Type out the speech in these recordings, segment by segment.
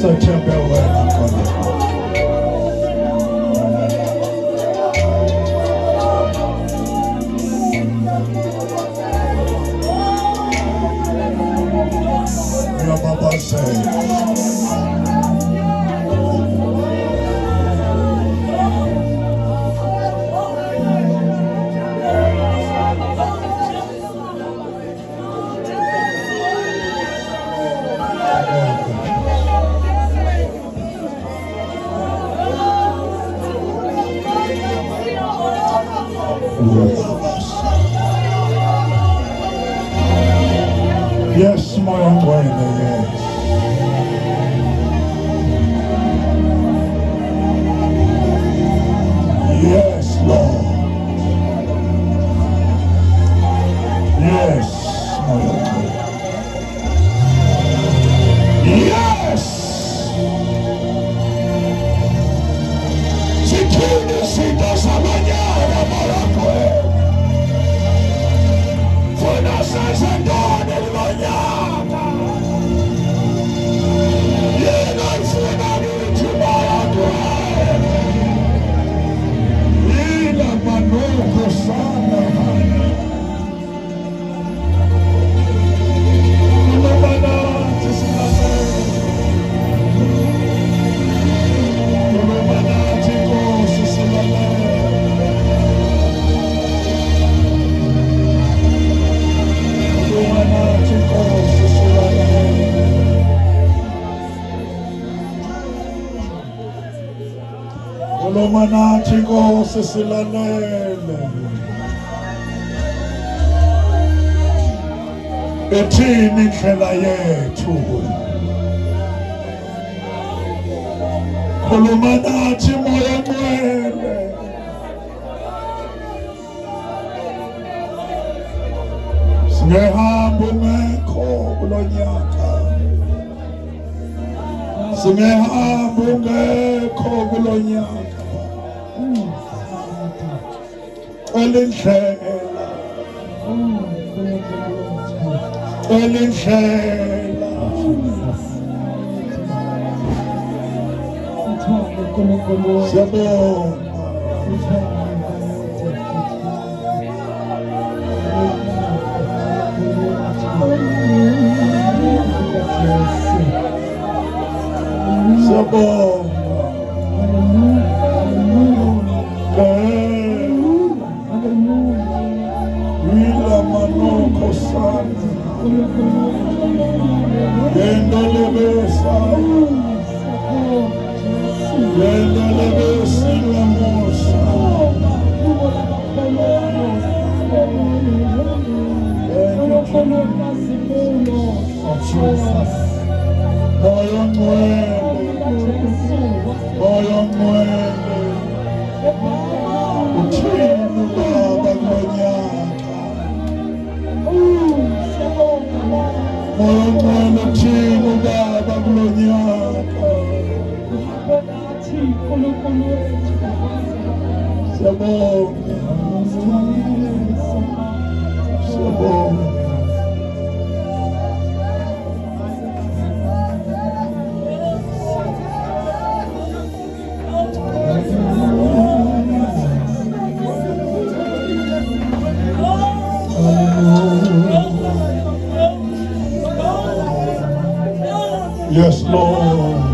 September wena khona. Your Baba say. Yes, my own way, yes. Yes, Lord. Yes, my own way. Yes. Sikini sitasamanyana marakwe. Funa sasa ndani lwanyaka. Yena funa nitumarakwe. Ila manoko sana. Manathi Nkosi silalele ethini indlela yethu khuluma nathi moya ngcwele singehamba ungekho kulonyaka singehamba ungekho kulonyaka elindlela siyabonga Wila manoko sana Yendo lebesa Yendo lebesi la mosa Moyo mwele Utinu baba ngonyaka Moyo mwele utinu baba ngonyaka Siyabonga Yes, Lord.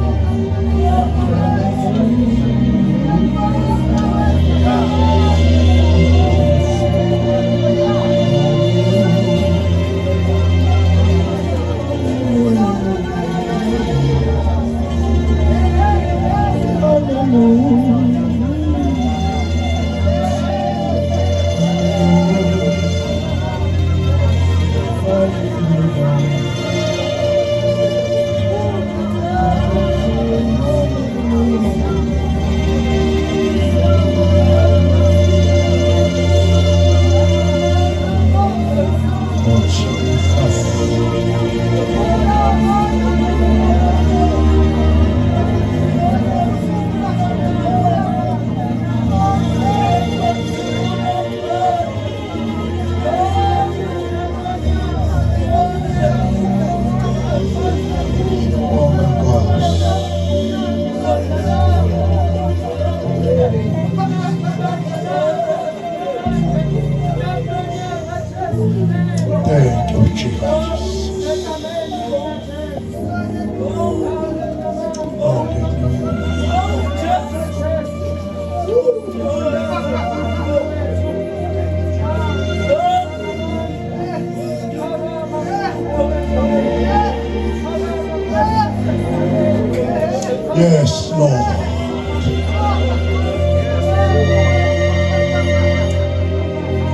Yes, Lord.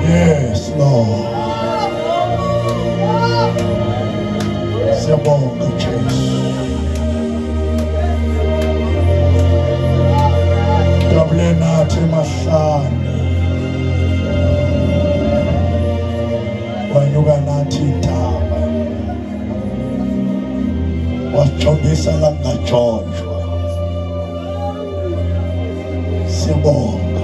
Yes, Lord. Siyabonga Jesu. Dabule nathi mahlane. Wanyuka nathi intaba. Wasijobisa la kungajonjwa. Siyabonga.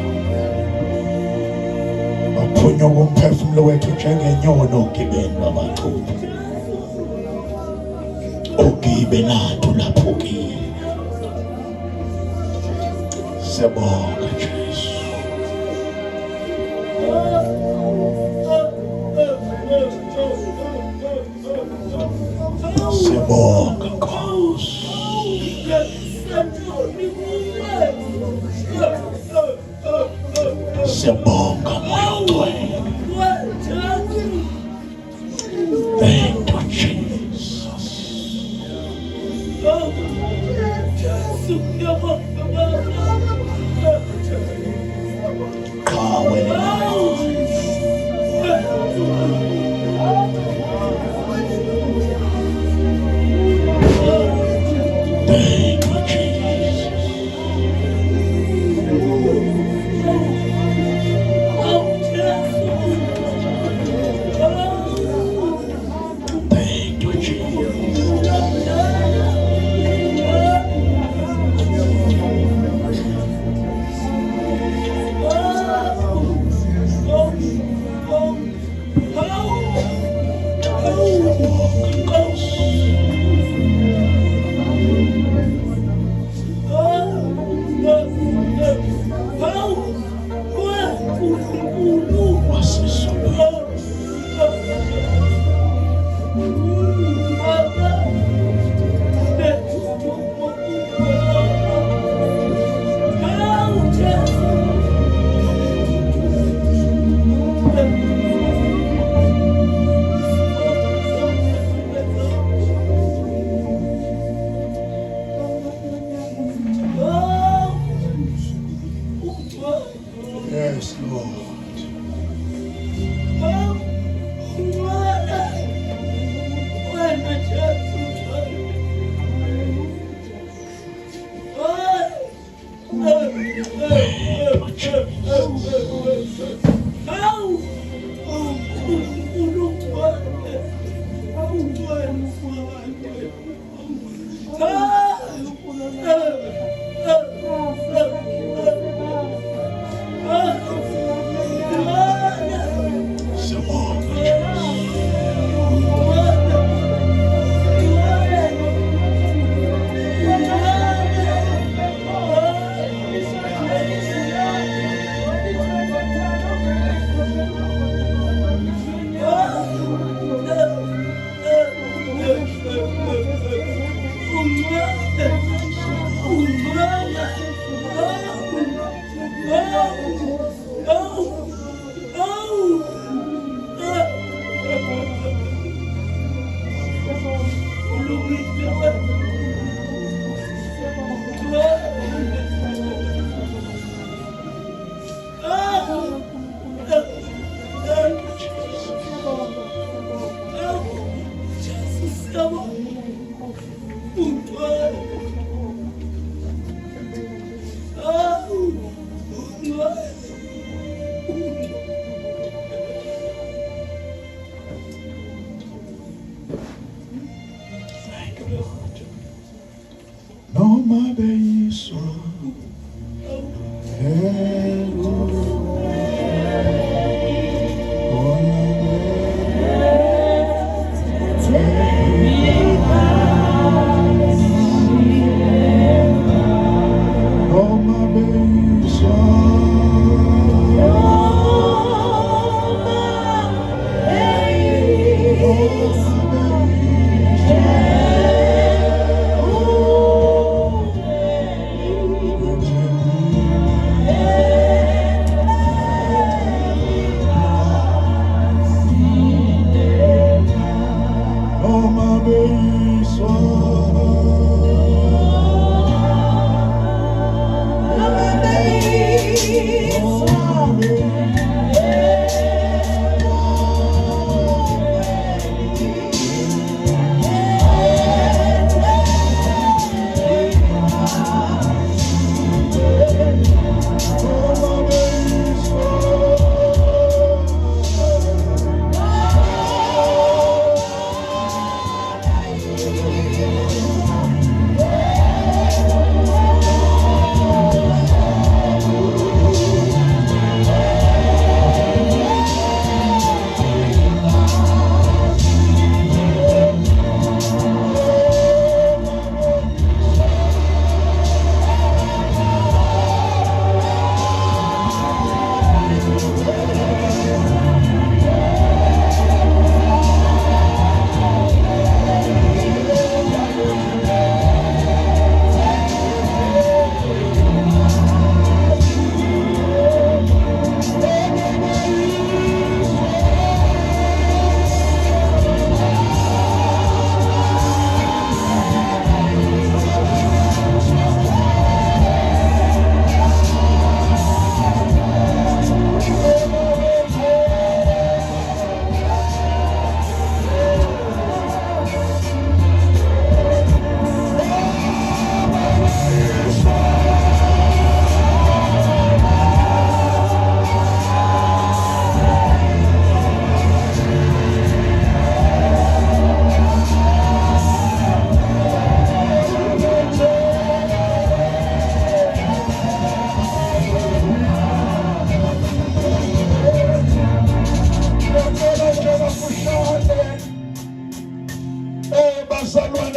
Waphunyuka umphefumulo wethu njengenyoni ogibeni lwamathupha. Ugibe nathi ulaphukile. Siyabonga Jesu. Siyabonga Nkosi. Siyabonga Moya Oyingcwele. Thank you Jesus. Thank you, Jesus. Thank you, Jesus. Yes, Lord.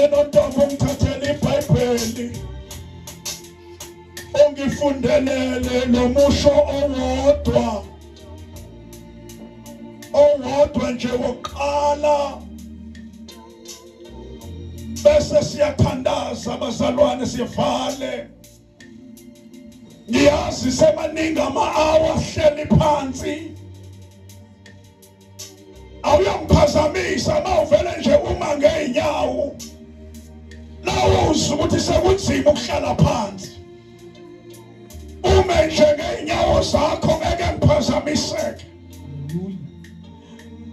nontombi ungithathele iBhayibheli ungifundelele nomusho owodwa nje wokuqala bese siyathandaza abazalwane sivale. Ngiyazi semaningi ama-hour hleli phansi awuyamphazamisa mawuvele nje uma ngeenyawo nawe uzwa ukuthi sekunzima ukuhlala phansi. Ume nje ngeenyawo zakho ngeke ngiphazamiseke.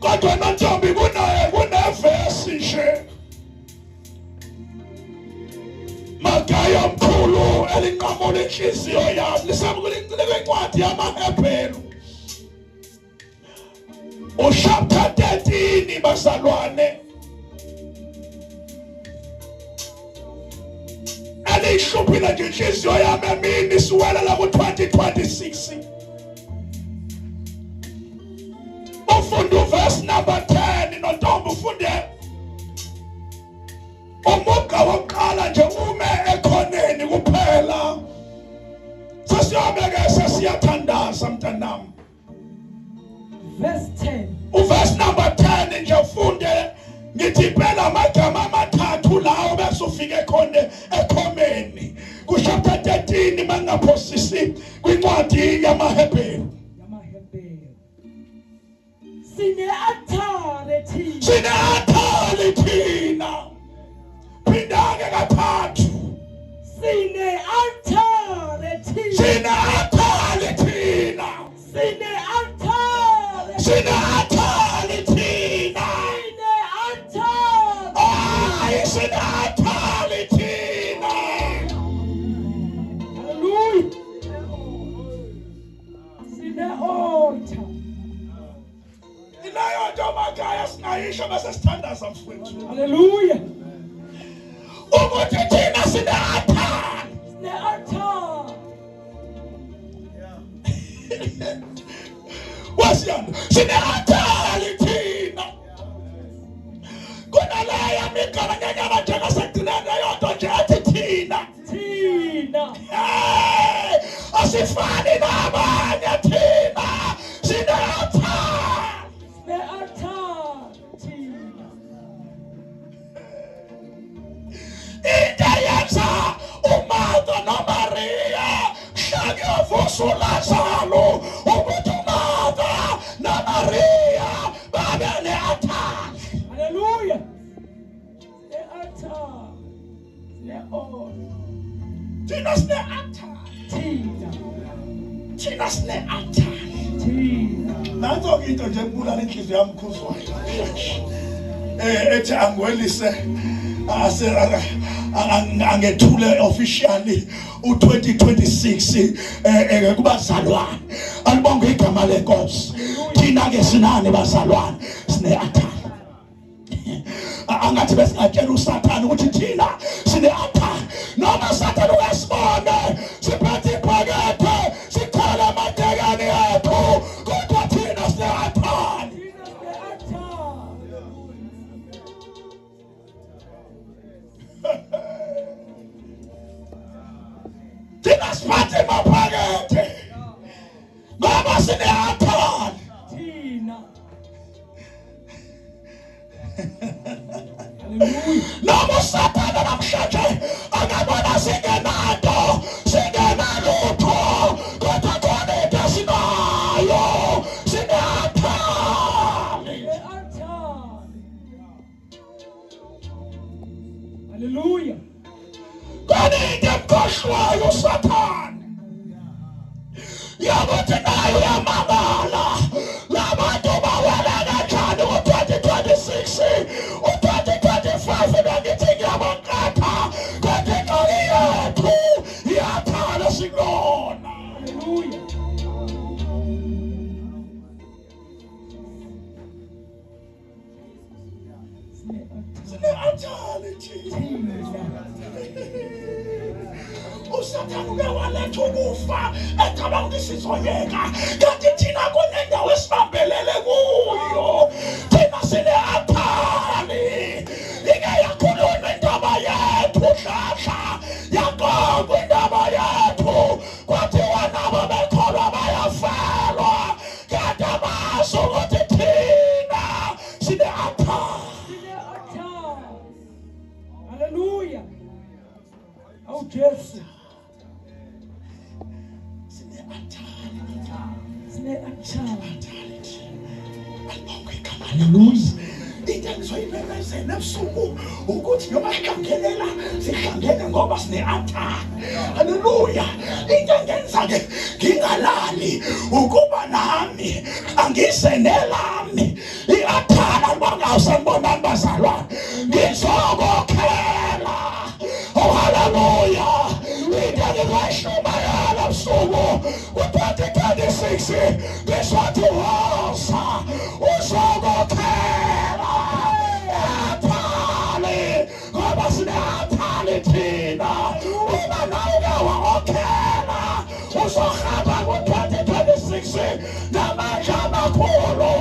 Kodwa nontombi kunevesi nje Magaya mkhulu elinqamula inhliziyo yami lisencwadi yamaHebheru chapter 13 bazalwane elishubhile nje inhliziyo yami emini siwelela ku-2026. Ufunda verse number 10 nontombi ufunde umuga wokuqala nje ume ekhoneni kuphela. Sesiyobeke sesiyathandaza mntanami. Verse 10. Uverse number 10 nje ufunde ngithi phela amagama amathathu lawo bese ufike ekhomeni ku chapter 13 mangaphosisi kwincwadi yamaHebheru. Sine-althare thina. Sine-althare thina. Phindake kathathu. Sine-althare thina. Sine-althare thina. Sine-althare. Sine-althare thina. Sine-althare. Ay, sine-althare thina. Hallelujah. Sine-altar. Ilayo nto makhaya singayisho bese sithandaza mfowethu. Hallelujah. Ukuthi thina sine-althare. Sine-altar. Wasiyanda sine-althare thina. Kunaleya migaba ngenyama njenga sekugcineni yodwa nje athi thina. Thina. Hey, asifani nabanye thina sine-althare. Sine-altar. Thina. Into yenza uMartha noMaria hlakevusa uLazaro ukuthi uMartha noMaria babe ne-althare. Hallelujah. Sine-altar. Sine-altar. Thina sine-althare. Thina. Thina sine-althare. Thina. Nanso-ke into nje ebulala inhliziyo yami khuzwayo ethi angwelise angethule officially u-2026 kubazalwane. Alibonge igama lenkosi. Thina-ke sinani bazalwane? Sine-althare. Angathi besingatshela uSathane ukuthi thina sine-althare. Noma uSathane uyasibona siphethe ibhakede sikhale amatekane ethu kodwa thina sine-althare. Thina siphathe amaphakede ngoba sine-althare. Thina. Hallelujah. Noma uSathane namhlanje angabona singenanto singenalutho kodwa khona into esinayo sine-althare. Sine-altar. Hallelujah. Khona into emkhohlwayo uSathane yakuthi nayo uyamangala labantu bawela kanjani ku-2026 u-2025 bengithi ngiyabaqatha kodwa ingxaki yethu iyathala sikulona. Hallelujah. Sine-althare thina. uSathane uke waletha ukufa ecabanga ukuthi sizoyeka kanti thina kunendawo esibambelele kuyo. Thina sine-althare. Ike yakhulunywa indaba Awu Jesu. Hallelujah. Into engizoyimemezela ebusuku ukuthi noma siqangelela sihlangene ngoba sine-athali. Haleluya. Into engenza-ke ngingalali ukuba nami angise nelami i-athali alibangawusanibonani bazalwane ngizokokhela. Oh haleluya. Into engizoyishumayela ebusuku u-2026 ngiswathuhosa uzokokhela athali ngoba sine-athali thina. Uma nawe wakokhela uzohamba ku-2026 namandla amakhulu,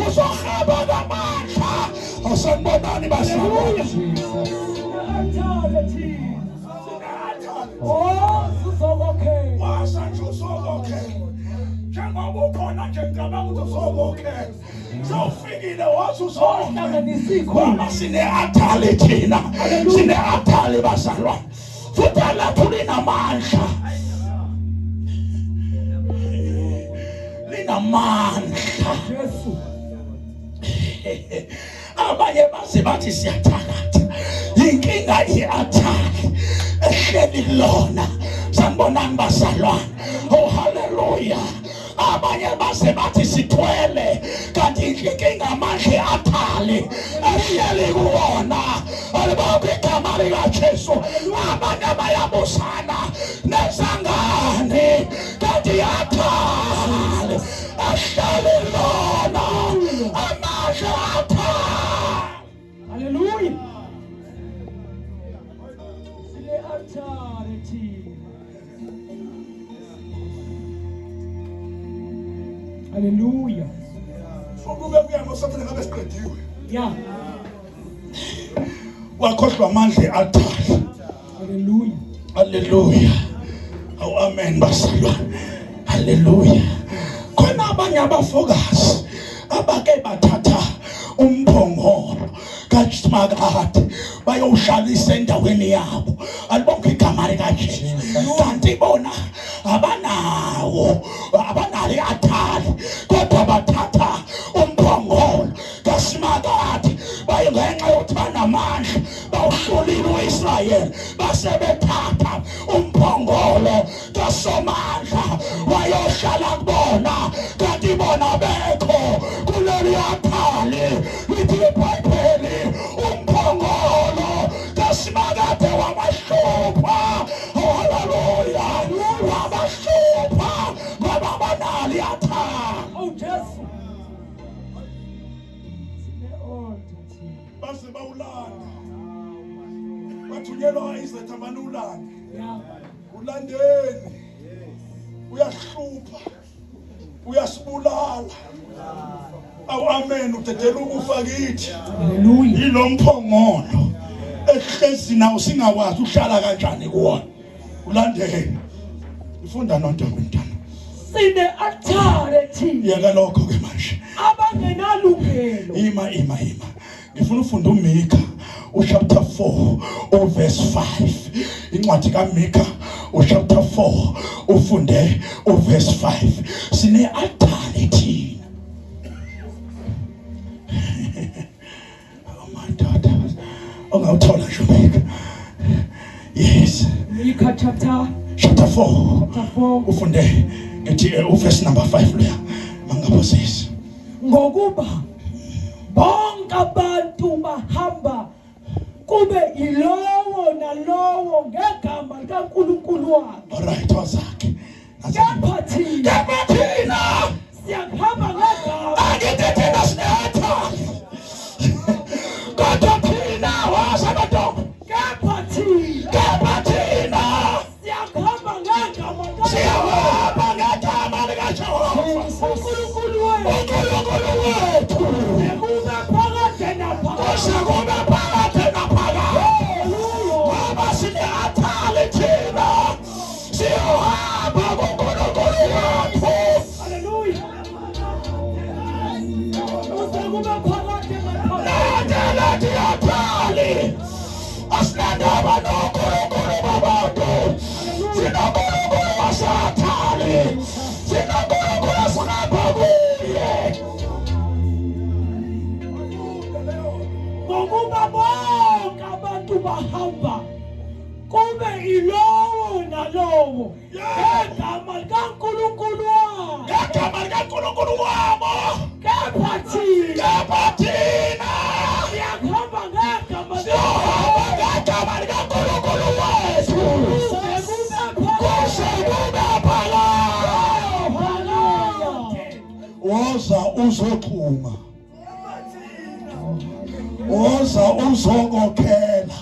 uzohamba namandla. Awusanibonani bazalwane? Oh, uzokokhela. Wasanje uzokokhela. Njengoba ukhona nje ngicabanga ukuthi uzokokhela. Sewufikile wathi uzokokhela. Ngoba sine-athali thina. Sine-athali bazalwane. Futhi alethu linamandla. Linamandla. Jesu. Abanye baze bathi siyathakatha. Inkinga i-athali ehleli lona. Sanibonani bazalwane? Oh haleluya. Abanye baze bathi sithwele kanti inkinga amandla e-athali ehleli kuwona. Alibonke igama likaJesu. Abanye bayabusana nezangane kanti i-athali ehleli lona. Amandla e-athali. Hallelujah. Authority. Hallelujah. Ukube kuyamosaphela ngabe siqediwe. Yeah. Wakhohlwa amandla e-athali. Hallelujah. Hallelujah. Awu amen bazalwane. Hallelujah. Khona abanye abafokazi abake bathatha umphongolo kaJimakade bayowuhlalisa endaweni yabo. Alibonke igama likaJesu. Kanti bona abanalo i-athali kodwa bathatha umphongolo kaJimakade bayengenxa yokuthi banamandla bawuhlulile u-Israyeli base bethatha umphongolo kaSomandla wayohlala kubona kanti bona bekho kuleli athali. Lithi iBhayibheli umphongolo kaJimakade wabahlupha. Haleluya. Wabahlupha ngoba banalo i-athali. Oh, Jesu. Base bawulanda. Bathunyelwa izethamani ulanda. Yeah. Ulandeni. Uyahlupha. Uyasibulala. Awu amen. Udedela ukufa kithi. Hallelujah. Ilomphongolo ehlezi nawo singawazi uhlala kanjani kuwona. Ulandeni. Ifunda nontombi mntana. Sine authority. Yeka lokho ke manje. Abangenalungelo. Ima. Ngifuna ufunda uMika chapter 4 verse 5. Incwadi kaMika chapter 4 ufunde verse 5. Sine authority. Oh my daughter. Ongawuthola nje Mika. Yes. Mika chapter 4 ufunde ngithi verse number 5 loya mangaphosisi. Ngokuba bonke abantu bahamba kube ilowo nalowo ngegama likaNkulunkulu wakhe. Alright wazakhe. Kepha thina siyahamba ngegama. Angithi thina sine-athali. Kodwa thina wasabadogo. Kepha thina siyahamba ngegama likaNkulunkulu. Siyahamba ngegama likaJehova. uNkulunkulu wethu. Sekube phakade naphakade. Sekube phakade naphakade. Ngoba sine-athali thina. Siyahamba kuNkulunkulu wethu. Hallelujah. Sekube phakade naphakade. Landela i-athali. Asinandaba noNkulunkulu babantu. kube ilowo nalowo ngegama likaNkulunkulu wabo ngegama likaNkulunkulu wabo kepha thina siyakhamba ngegama ngegama likaNkulunkulu wethu kuze kube phakade. Woza uzoxhuma, woza uzokokhela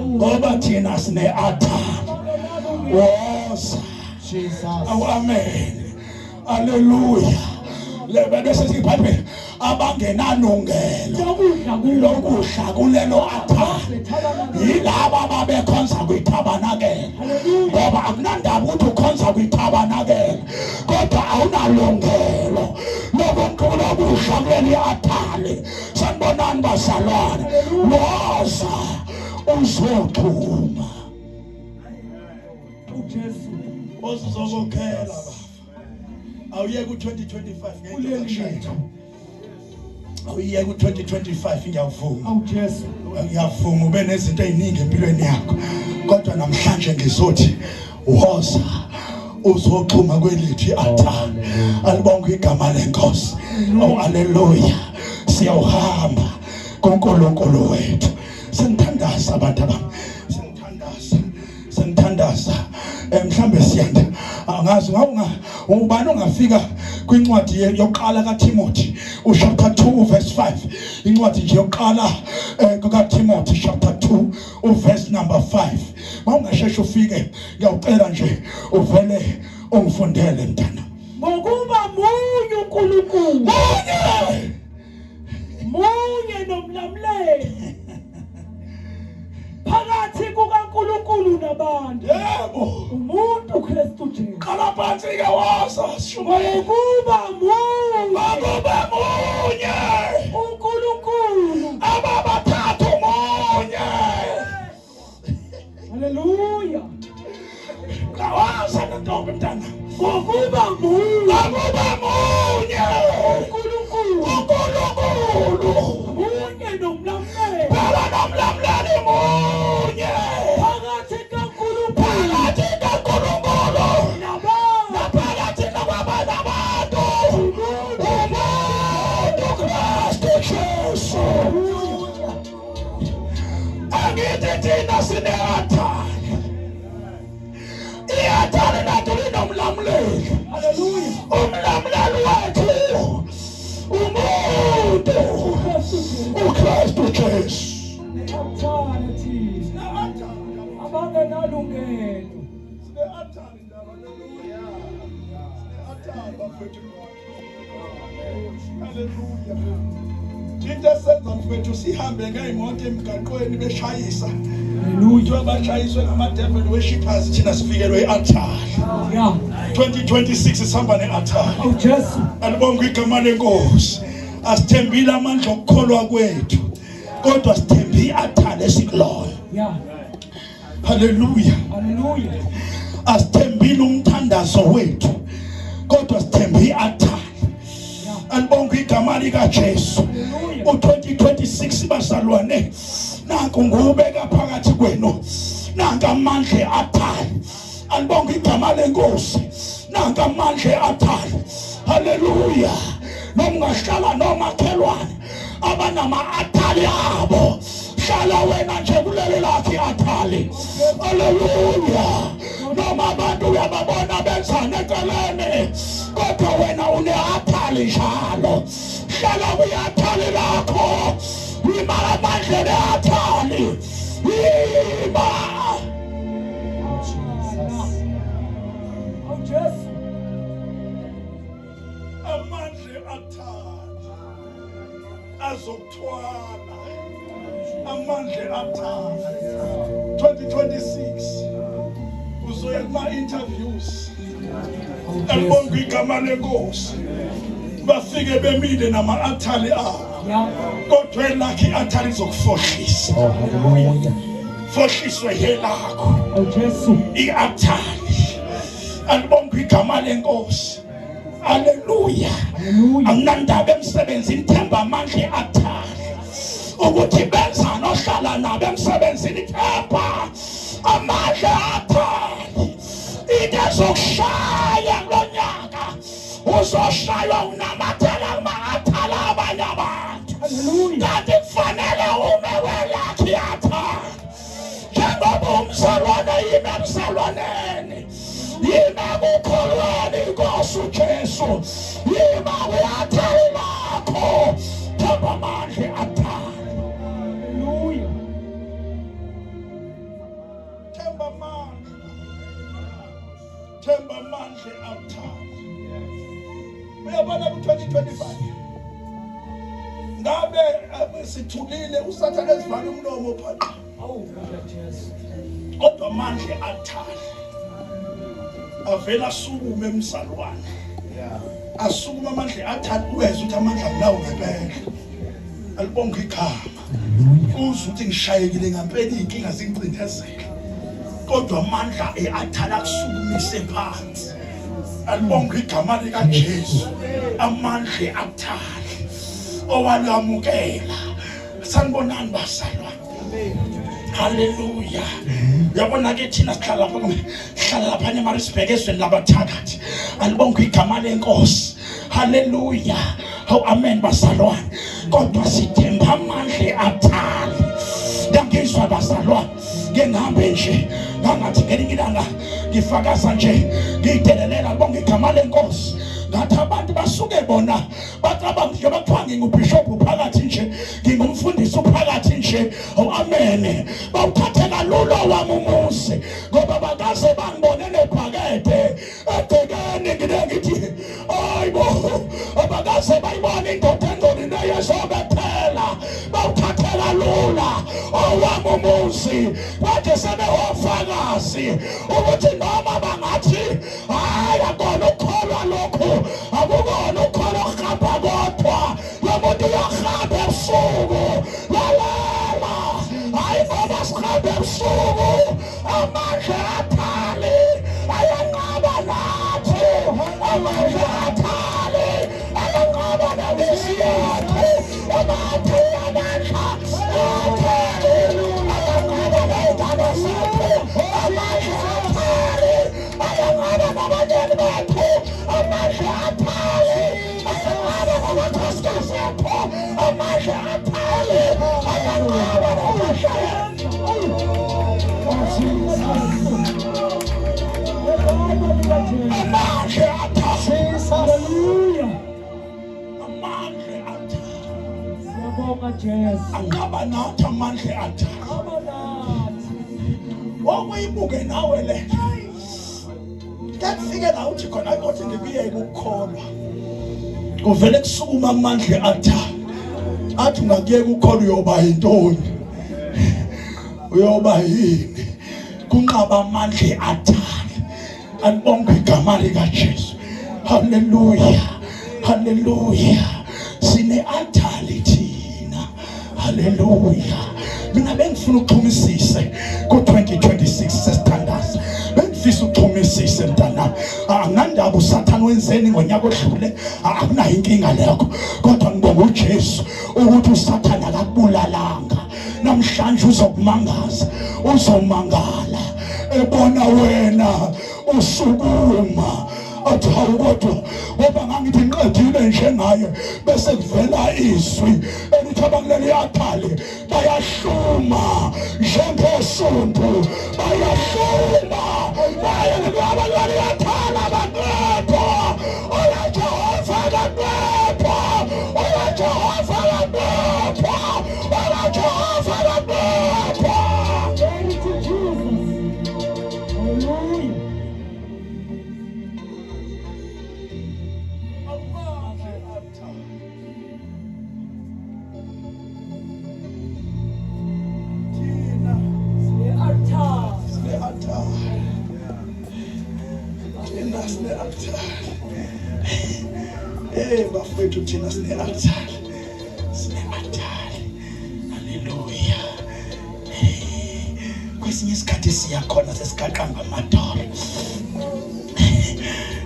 ngoba thina sine altar. Woza amen, haleluya. Lebe sesibhayibheli abangenalungelo lokudla kulelo altar yilaba babekhonza kwithabanakele, ngoba akunandaba ukuthi ukhonza kwithabanakele kodwa awunalungelo lokudla kuleli altar. Sanibonani bazalwane, woza uzoxhuma, woza uzokokhela baba. Awuyeke ku-2025 ngeke awuyeke ku-2025 ngiyavuma. Ngiyavuma ube nezinto eziningi empilweni yakho, kodwa namhlanje ngizothi woza uzoxhuma kwelithi altar. Alibonge igama lenkosi. Oh haleluya. Siyahamba kuNkulunkulu wethu. Sengithandaza abantu abami, sengithandaza mhlambe siyanda angazi ubani ongafika kwincwadi yokuqala kaTimothy chapter 2 verse 5. Incwadi nje yokuqala kaTimothy chapter 2 verse number 5. Mawungasheshe ufike, ngiyacela nje uvele ungifundele mntana. Ngokuba munye uNkulunkulu, munye nomlamleli phakathi kukaNkulunkulu nabantu, Yebo, umuntu uKristu Jesu. qala phansi ke woza shumaye Ngokuba munye uNkulunkulu, ababathathu munye. haleluya. Kawaza ntombi mntana, Ngokuba munye uNkulunkulu, munye nomlamleli phela nomlamleli munye phakathi kaNkulunkulu nabantu, naphakathi nakwabanye abantu, umuntu Kristu Jesu. Angithi thina sine-altar, i-altar lethu linomlamleli. haleluya. Umlamleli wethu umuntu uKristu Jesu. Althane thina abangenalungelo. Into esenza mfethu sihambe ngey'moto emgaqweni beshayisa, Haleluya. bashayiswe ngama-devil worshippers, thina sifikelwe i-altar. Ya, 2026 sihamba ne-altar. awu Jesu. Alibonge igama lenkosi. Asithembile amandla okukholwa kwethu, kodwa sithembe i-altar lesikuloyo. Ya, Haleluya. haleluya. Asithembile umthandazo wethu, kodwa sithembe i-altar. Alibonge igama likaJesu. U-2026 bazalwane, nanku ngubeka phakathi kwenu, nanka amandla e-altar. Alibonge igama lenkosi, nanka amandla e-altar. Haleluya. Noma ungahlala nomakhelwane abanama-altar abo, hlala wena nje kuleli lakho i-altar. Haleluya. Noma abantu uyababona benzana eceleni, kodwa wena une-altar njalo. Hlala kwi-altar lakho, yima amandla e-altar, yima. Awu Jesu. Amandla e-altar azokuthwala, amandla e-altar. 2026 uzoya kuma-interviews, alibonge igama lenkosi, bafike bemile nama-altar abo, Ya, kodwa elakho i-altar izokufohlisa, haleluya. fohliswe yelakho Awu Jesu. i-altar. Alibonge igama lenkosi. Haleluya. Haleluya. Anginandaba emsebenzini, themba amandla e-altar ukuthi benza nohlala nabo emsebenzini, themba amandla athali into ezokushaya kulo nyaka uzoshaywa unamathela mathala abanye abantu kanti kufanele ume welakhi yathali njengoba umzalwane yime emzalwaneni yime kukholweni Nkosi uJesu yime kuyathali lakho themba amandla athali haleluya themba amandla athali uyabona ku-2025 ngabe sithulile usathane ezivala umlomo phakathi kodwa amandla athali avela sukume emzalwane asukuma amandla athali uweza ukuthi amandla nawo ngempela alibonga igama uzwe ukuthi ngishayekile ngempela inkinga zingicindezela kodwa amandla athali akusukumise phansi alibonga igama lika Jesu amandla athali owalamukela sanibonani bazalwane haleluya yabona ke thina sihlala lapha eMaritzburg ezweni labathakathi alibonga igama lenkosi haleluya amen bazalwane kodwa sithemba amandla athali ngizwa bazalwane ngihambe nje ngathi ngelinye ilanga ngifakaza nje ngidelelela alibonga igama lenkosi ngathi abantu basuke bona bacabanga nje bakuthiwa ngingubishop phakathi nje ngingumfundisi phakathi nje amen bawuthathela lulo wami umuzi ngoba bakaze bangibone nebhakede egcekeni ngithi hayibo abakaze bayibona indoda engcolile yezobethela bawuthathela lula owami umuzi bathi sebewofakazi ukuthi noma bangathi hayi akona ukukholwa lokhu akukona ukukholwa okuhamba kodwa lomuntu uyahamba ebusuku lalela hayi ngoba sihambe ebusuku amandla athali ayanqaba nathi amandla athali ayanqaba nabisi yethu amandla ayanqaba ney'ngane zethu amandla athali ayanqaba nabantwana bethu amandla athali ayanqaba nabakhosikazi bethu amandla athali ayanqaba nabashayeli amandla athali haleluya amandla athali siyabonga Jesu anqaba nathi amandla athali wakuyibuke nawe le kufike la uthi khona ukuthi ngibiye ukukholwa kuvele kusukuma amandla athali athi ungakuyeka ukukholwa uyoba yintoni uyoba yini kunqaba amandla athali alibonga igama lika Jesu haleluya haleluya sine athali thina haleluya mina bengifuna ukuxhumisise ku-2026 sesithandaza bengifisa ukuxhumisise mntana anginandaba usathane wenzeni ngonyaka odlule akunayo inkinga lekho kodwa ngibonga uJesu ukuthi usathane akakubulalanga namhlanje uzokumangaza uzomangala ebona wena usukuma athi hawu kodwa ngoba ngangithi ngiqedile njengaye bese kuvela izwi elithi abakuleli athali bayahluma njengesonto bayahluma baye abakuleli athali abaqedwa ola Jehova abaqedwa ola Jehova abaqedwa ola Jehova abaqedwa bafethu thina sine athali haleluya kwesinye isikhathi siyakhona sesigaqamba amadolo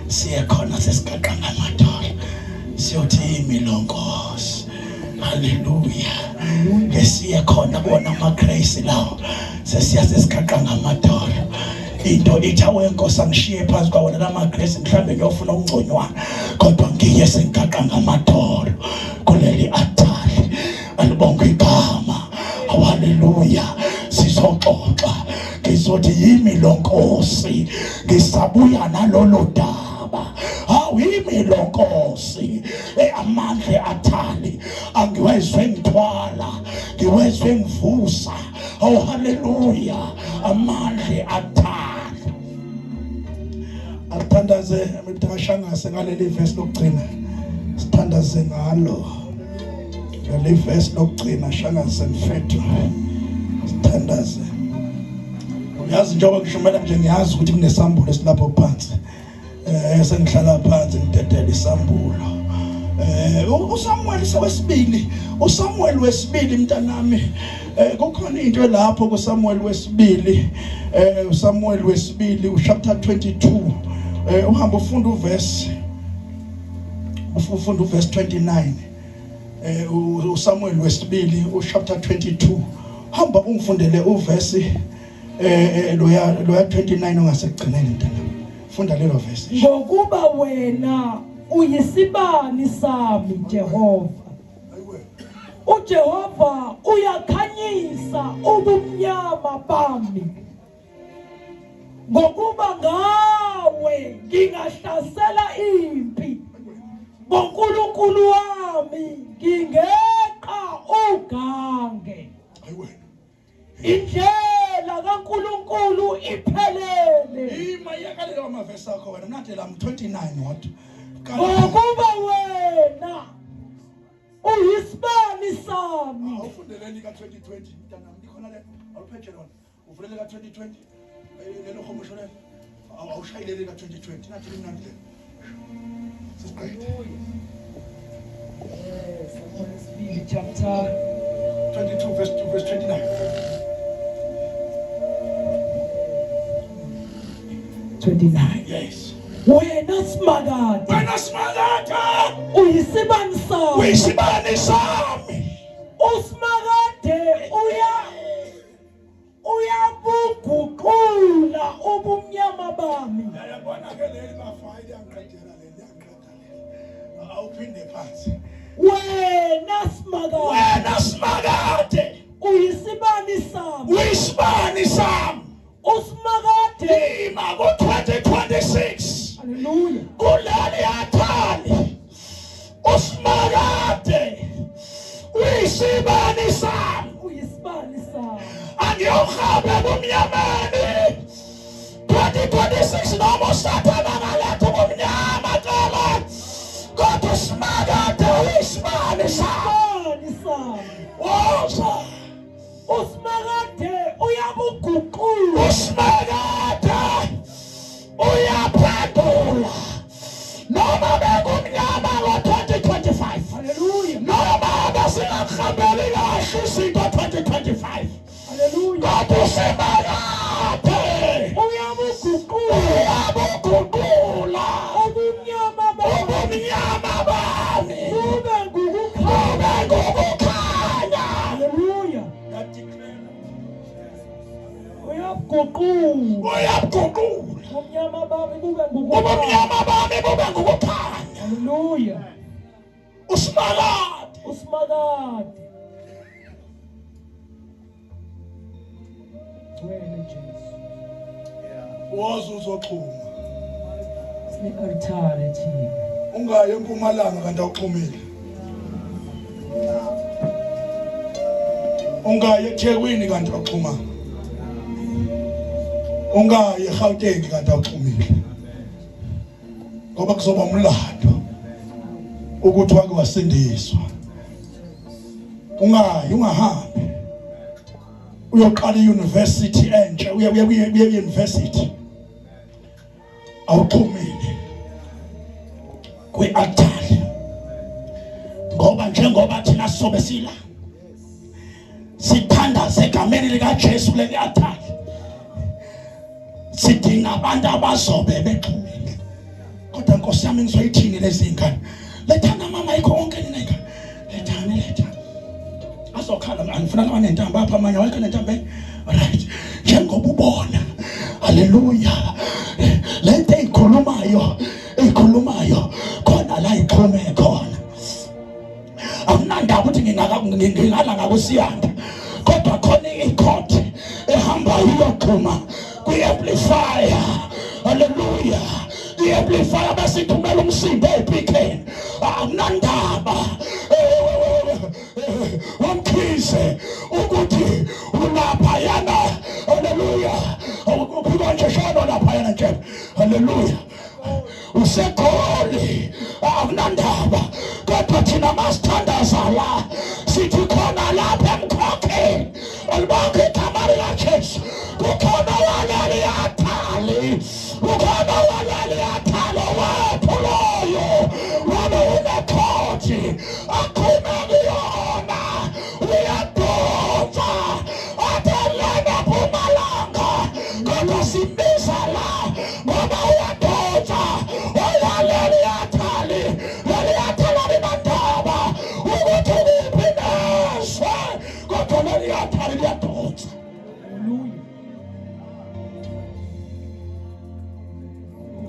siyakhona sesigaqamba amadolo siyothi imilongosi haleluya esiyakhona bona ama grace lawo sesiyasesikhaqa ngamadolo into ithi awenkosi angishiye phansi kwawona lamagrace mhlambe ngiyofuna ukungconywana kodwa ngiye sengigaqa ngamadolo kuleli athali alibonga igama haleluya sizoxoxa ngizothi yimi lo Nkosi ngisabuya nalolo daba awimi lo Nkosi amandla athali angiwezwe ngithwala ngiwezwe ngivusa haleluya amandla athali athandaze emithashangase ngaleli verse lokugcina sithandaze ngalo le verse lokugcina shangaze mfethu sithandaze uyazi njengoba ngishumela nje ngiyazi ukuthi kunesambulo esilapho phansi sengihlala phansi ngidedela isambulo uSamuel wesibili mntanami kukhona into lapho kuSamuel wesibili uSamuel wesibili chapter 22 uhamba ufunda uverse 29 uSamuel wesibili chapter 22 hamba ungifundele uverse loya 29 ongasekugcineni mntana funda lelo verse ngokuba wena uyisibani sami Jehova uJehova uyakhanyisa ubumnyama bami ngokuba ngawe ngingahlasela impi ngoNkulunkulu wami ngingeqa ugange indlela kaNkulunkulu iphelele imayakalela amavesi akho wena nathi la 29 what ngokuba wena uyisibani sami awufundeleni ka 2020 mntana ngikhona le awuphethe lona uvulele ka 2020 lelo khomusho le awushayelele ka 2020 nathi limnandi le yes chapter 22 verse 29 29 yes wena Smakade uyisibani sami uSmakade uyabuguqula ubumnyama bami yabona ke leli bafayile angiqedela leli awuphinde phansi wena Smakade uyisibani sami uSmakade imako 2026 haleluya kuleli athali uSmakade uyisibani sami angiyohambe kumnyameni 2026 noma usathana ngaletha kumnyama cala kodwa uSmakade uyisibani sami woza uSmakade uyabuguqula uSmakade uyaphendula noma bekumnyama ngo-2025 haleluya noma besingahambeli kahle isinto 2025 haleluya kodwa uSmakade uyabuguqula ubumnyama bami bube ngukukhanya haleluya uyabuguqula ubumnyama bami bube ngukukhanya haleluya uSmakade wena Jesu woza uzoxhuma sine-altare thina ungaye eMpumalanga kanti awuxhumile ungaye eThekwini kanti awuxhuma ungaye eGauteng kanti awuxhumile ngoba kuzoba umlando ukuthi wake wasindiswa ungahambi uyoqala iuniversity entsha uye university awuxhumile kwi-altare ngoba njengoba thina sobe sila sithandaza egameni likaJesu leli altare sidinga abantu abazobe bexhumile kodwa Nkosi yami ngizoyithini lezi ngane lethana mama ikho onke nina ingane letha azokhala ngifuna abanentambo apha manje awekho nentambo right njengoba ubona. Haleluya. Lento eyikhulumayo khona la ixhume khona. Akunandaba ukuthi ngingala ngakusiyanda, kodwa khona ikhodi ehamba iyoxhuma kwi-amplifier. Haleluya. I-amplifier basithumela umsindo ePickeni. Akunandaba wamkhise ukuthi ulapha yana. Haleluya. Awuphika nje shona lapha yana nje. Haleluya. Usekholi. Akunandaba, kodwa thina masithandaza la sithi khona lapha emkhokheni olibonke igama likaJesu. Kukhona waleli athali, kukhona waleli athalo wethu loyo wabe unekhodi aqhume kuyona. Uyadonsa atelena Mpumalanga, kodwa simbiza la ngoba uyadonsa. Waleli athali, leli athala limandaba ukuthi kuphi neswe, kodwa leli athali liyadonsa.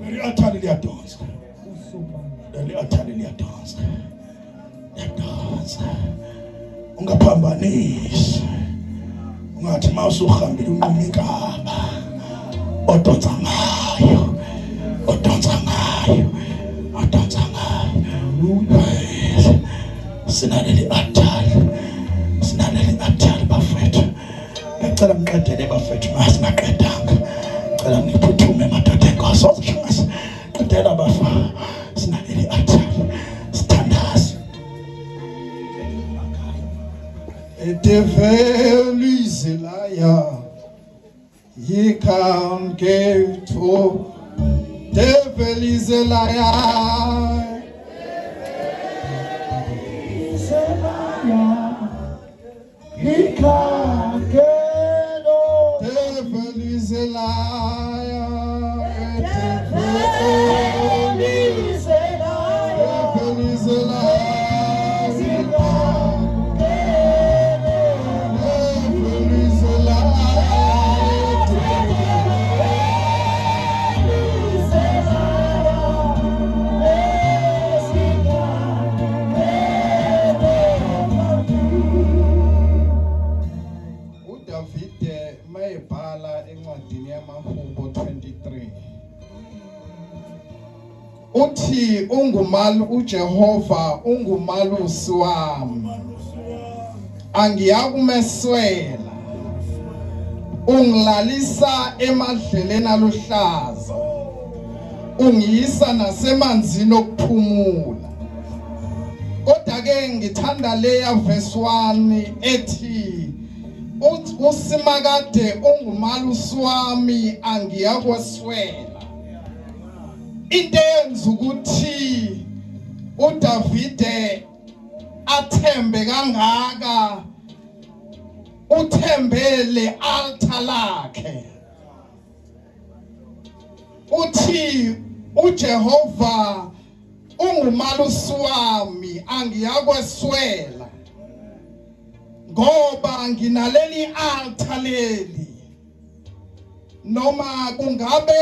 Leli athali liyadonsa. Leli athali liyadonsa. Liyadonsa. Ungaphambanisi. Ungathi mawusuhambile unquma inkaba odonsa ngayo, odonsa ngayo, odonsa ngayo. Sinaleli athali bafethu. Ngicela ngiqedele bafethu, masingaqedanga. Ngicela niphuthume madoda enkosi. Qedela bafa. Sinaleli athali. Sithandaze. The devil is a liar. He can't give to. Devil is a liar. He can't get on. Devil is a liar. Devil is a liar. Devil is a liar. He can't get on. Devil is a liar. Devil is a liar. Yes, he can't get on. uDavide mayebhala encwadini yamaHubo 23 uthi uJehova ungumalusi wami, angiyakumeswela. Ungilalisa emadleleni aluhlaza, ungiyisa nasemanzini okuphumula. Kodwa ke ngithanda leya verse 1 ethi usimakade ungumalusi wami, angiyakweswela. Into eyenza ukuthi uDavide athembe kangaka, uthembele altar lakhe. Uthi uJehova ungumalusi wami, angiyakweswela, ngoba nginaleli altar leli. Noma kungabe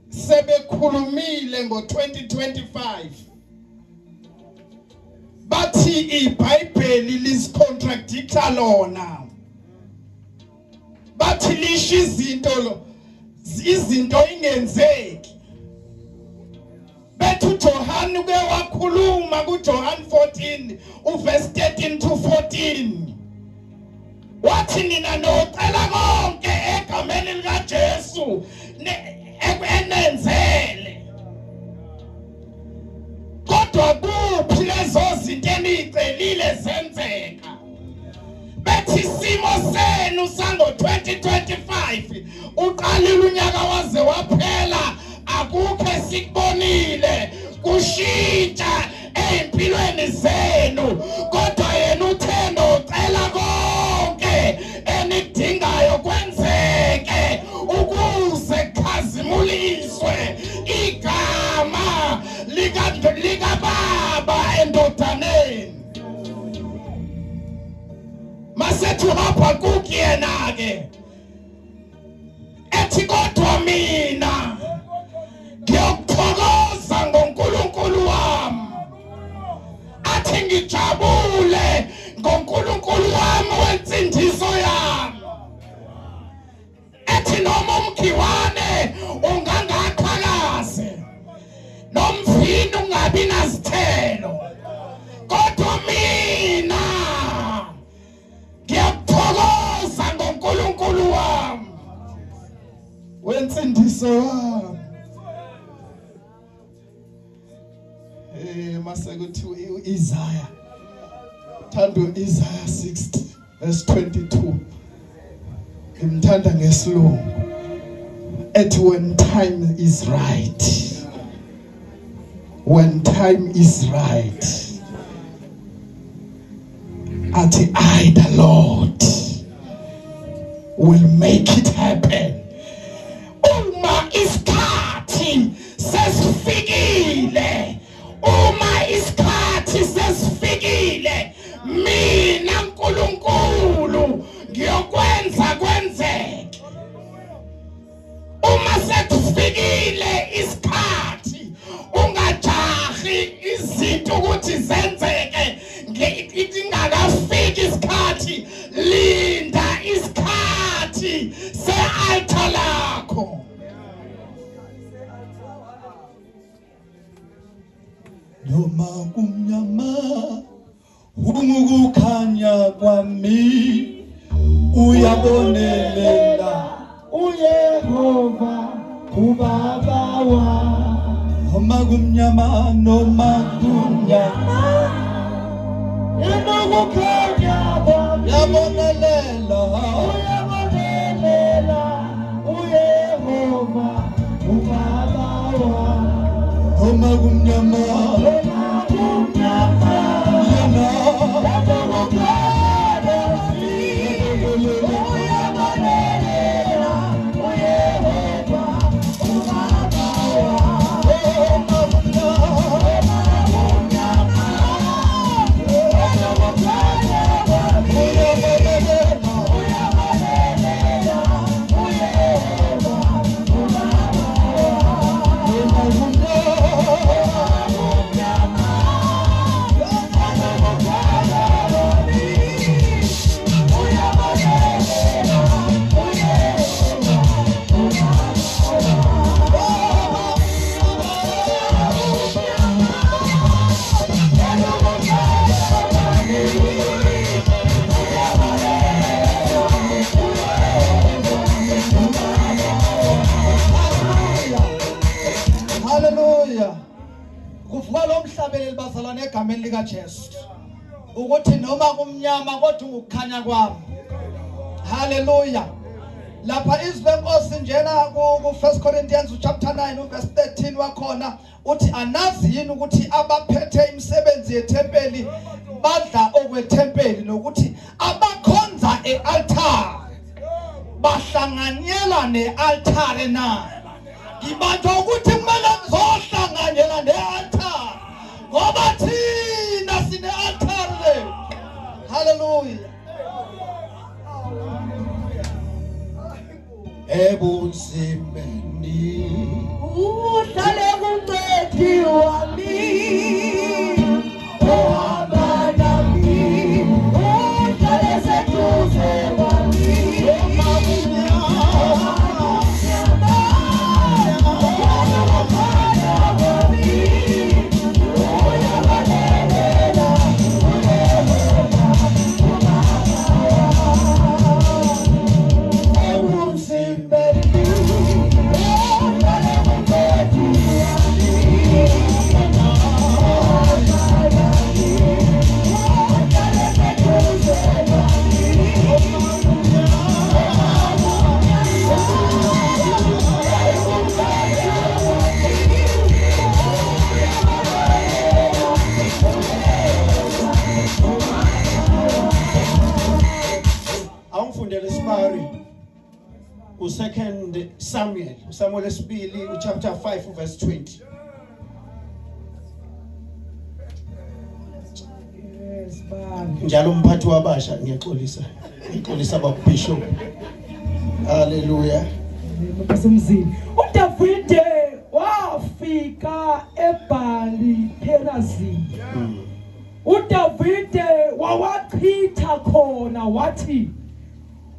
sebekhulumile ngo-2025 bathi iBhayibheli lisicontradicta lona, bathi lisho izinto ingenzeki. Bethu John uke wakhuluma kuJohn 14 uverse 13 to 14, wathi nina nocela konke egameni likaJesu enenzele, kodwa kuphi lezo zinto enicelile zenzeka? Bethi isimo senu sango-2025 uqalile unyaka waze waphela, akukho esikubonile kushintsha empilweni zenu, kodwa yena uthendo ucela konke enidingayo kwenzeke ukuze khazimuliswe igama likaBaba endodaneni. Masethu hapha kukuyena ke ethi kodwa mina ngiyokuthokoza ngoNkulunkulu wami athi ngijabule ngoNkulunkulu wami wensindiso yami ethi noma umkhiwane ungangaqhakaze nomvini ungabi nasithelo kodwa mina ngiyakuthokoza ngoNkulunkulu wami wensindiso wami. Mase kuthi Isaiah thando Isaiah 60 verse 22 ngimthanda ngesilungu ethi when time is right, when time is right, athi I the Lord will make it happen. Uma isikhathi sesifikile, uma isikhathi sesifikile, mina uNkulunkulu ngiyokwenza kwenzeke. Uma sekufikile isikhathi ungajahi izinto ukuthi zenzeke ngingakafiki isikhathi, linda isikhathi se-altar lakho. Noma kumnyama ukukhanya kwami uyabonelela uYehova ubaba wami. noma kumnyama Yanokukhanya kwami yabonelela uyabonelela uYehova ubaba wami. noma kumnyama egameni lika Jesu ukuthi noma kumnyama kodwa ukukhanya kwami. Hallelujah. Lapha izwi lenkosi njena ku 1 Corinthians chapter 9 verse 13 wakhona uthi anazi yini ukuthi abaphethe imisebenzi yethempeli badla okwethempeli nokuthi abakhonza ealtar bahlanganyela nealtar na. Ngibatho ukuthi kumele ngizohlanganyela nealtar ngoba thina sine altar le. Hallelujah. Ebunzimeni uhlale kumcethi wami ohamba nami uhlale seduze kwami Second Samuel esibili chapter 5 verse 20. Yes, man. Njalo umphathi wabasha ngiyaxolisa. Ngixolisa babishop. Hallelujah. Basemzini uDavide wafika eBhali Perazim. uDavide wawachitha khona wathi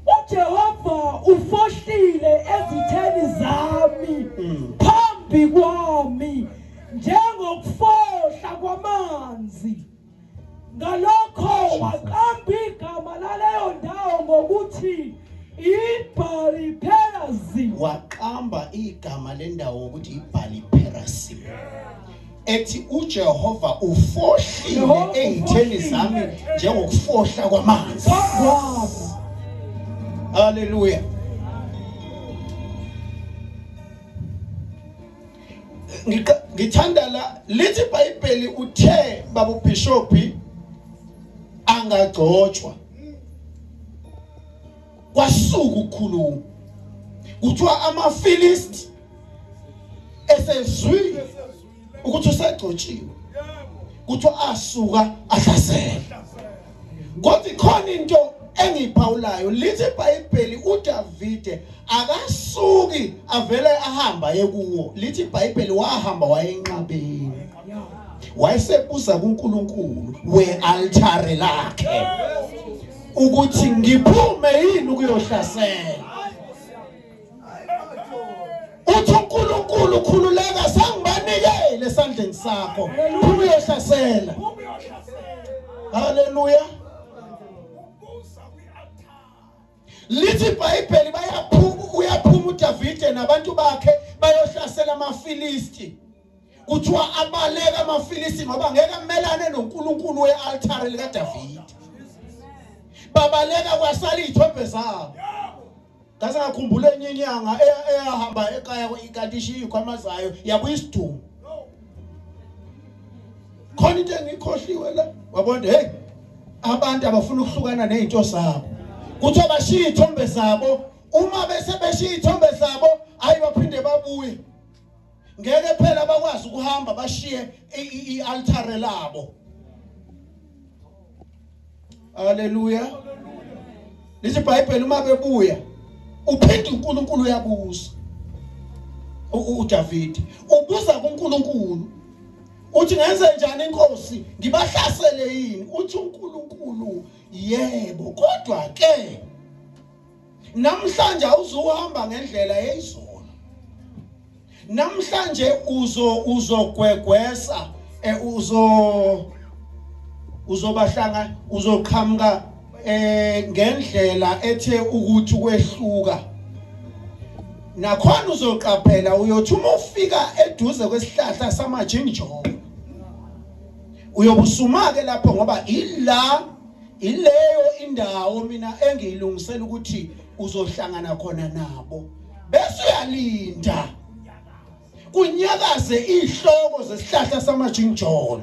uJehova ufohlile ezitheni zami phambi kwami njengokufohla kwamanzi. Ngalokho waqamba igama laleyo ndawo ngokuthi iBhali Perazim. Waqamba igama lendawo ngokuthi iBhali Perazim. Ethi uJehova ufohlile ezitheni zami njengokufohla kwamanzi. Hallelujah. Ngithanda la lithi iBhayibheli uthe babo bishop angagcotshwa kwasuka ukukhuluma kuthiwa amaFilisti esezwile ukuthi usegcotshiwe kuthiwa asuka ahlasela. Kodwa ikhona into engiphawulayo lithi iBhayibheli uDavide akasuki avele ahamba yekuwo. Lithi iBhayibheli wahamba wayenqabeni wayesebuza kuNkulunkulu we-altare lakhe ukuthi ngiphume yini ukuyohlasela. Uthi uNkulunkulu khululeka sangibanikele esandleni sakho ukuyohlasela. Hallelujah. Lithi iBhayibheli uyaphuma uDavide nabantu bakhe bayohlasela amaFilisti. Kuthiwa abaleka amaFilisti ngoba ngeke amelane noNkulunkulu we-altare likaDavide. Babaleka kwasala izithombe zabo. Ngase ngakhumbula enye inyanga eyahamba ekhaya ikadishiyo kwamazayo yakuyisidumbu. Khona into engikhohliwe la wabona hey abantu abafuna ukuhlukana nezinto zabo. Kuthiwa bashiya izithombe zabo uma bese beshiya izithombe zabo ayi baphinde babuye. Ngeke phela bakwazi ukuhamba bashiye ialtare labo. Hallelujah. Lithi iBhayibheli uma bebuya uphinde uNkulunkulu uyabuza. uDavide ubuza kuNkulunkulu uthi ngenze njani inkosi ngibahlasele yini? Uthi uNkulunkulu yebo kodwa ke namhlanje awuzuhamba ngendlela yezolo. Namhlanje uzogwegwesa uzobahlanga uzoqhamuka ngendlela ethe ukuthi kwehluka. Nakhona uzoqaphela uyothi uma ufika eduze kwesihlahla samajinjo uyobusuma ke lapho ngoba ileyo indawo mina engiyilungisela ukuthi uzohlangana khona nabo. Bese uyalinda kunyakaze ihloko zesihlahla samajinjolo.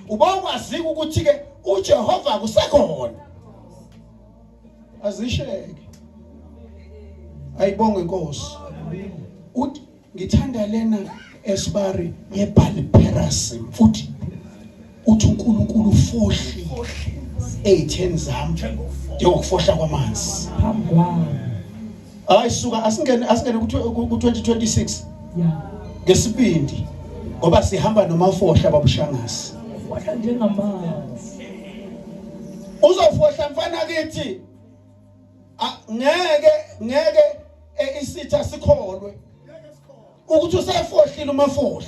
Ubokwazi ukuthi ke uJehova kusekhona. Azisheke. Ayibonge Nkosi. Uthi ngithanda lena esibari yeBhali Perazim futhi uthi uNkulunkulu ufohli ezitheni zami njengokufohla kwamanzi. Hayi suka asingene ku2026. Ngesibindi ngoba sihamba nomafohla babushangasi. Fohla njengamanzi. Uzofohla mfana kithi. Ngeke isitha sikholwe ukuthi usefohlile umafohla.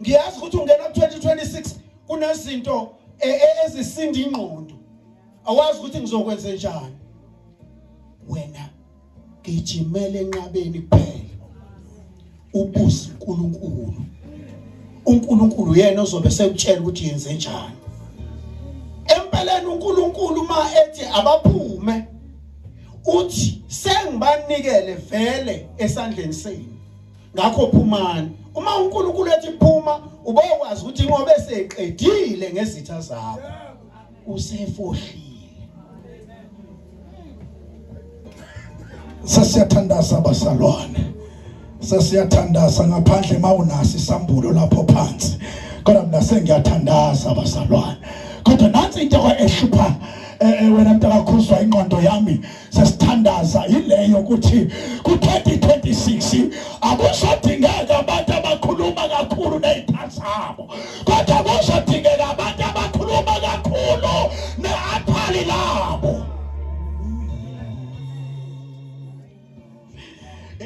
Ngiyazi ukuthi ungena ku2026 kunezinto ezisinda ingqondo. Awazi ukuthi ngizokwenza njani. Wena gijimele enqabeni kuphela. Ubuze uNkulunkulu. uNkulunkulu yena ozobe sekutshela ukuthi yenze njani. Empeleni uNkulunkulu ma ethi abaphume uthi sengibanikele vele esandleni senu. Ngakho phumani. Uma uNkulunkulu ethi phuma ubokwazi ukuthi ngobe seqedile ngezitha zakho usefohlile. Sasiyathandaza basalwane. Sasiyathandaza ngaphandle mawunasi isambulo lapho phansi. Kodwa mina sengiyathandaza basalwane. Kodwa nansi into ehlupha wena mntaka khuzwa ingqondo yami sesithandaza ileyo ukuthi ku-2026 akuzodingeka abantu abakhuluma kakhulu nezithathu zabo, kodwa kuzodingeka abantu abakhuluma kakhulu ne-athali labo.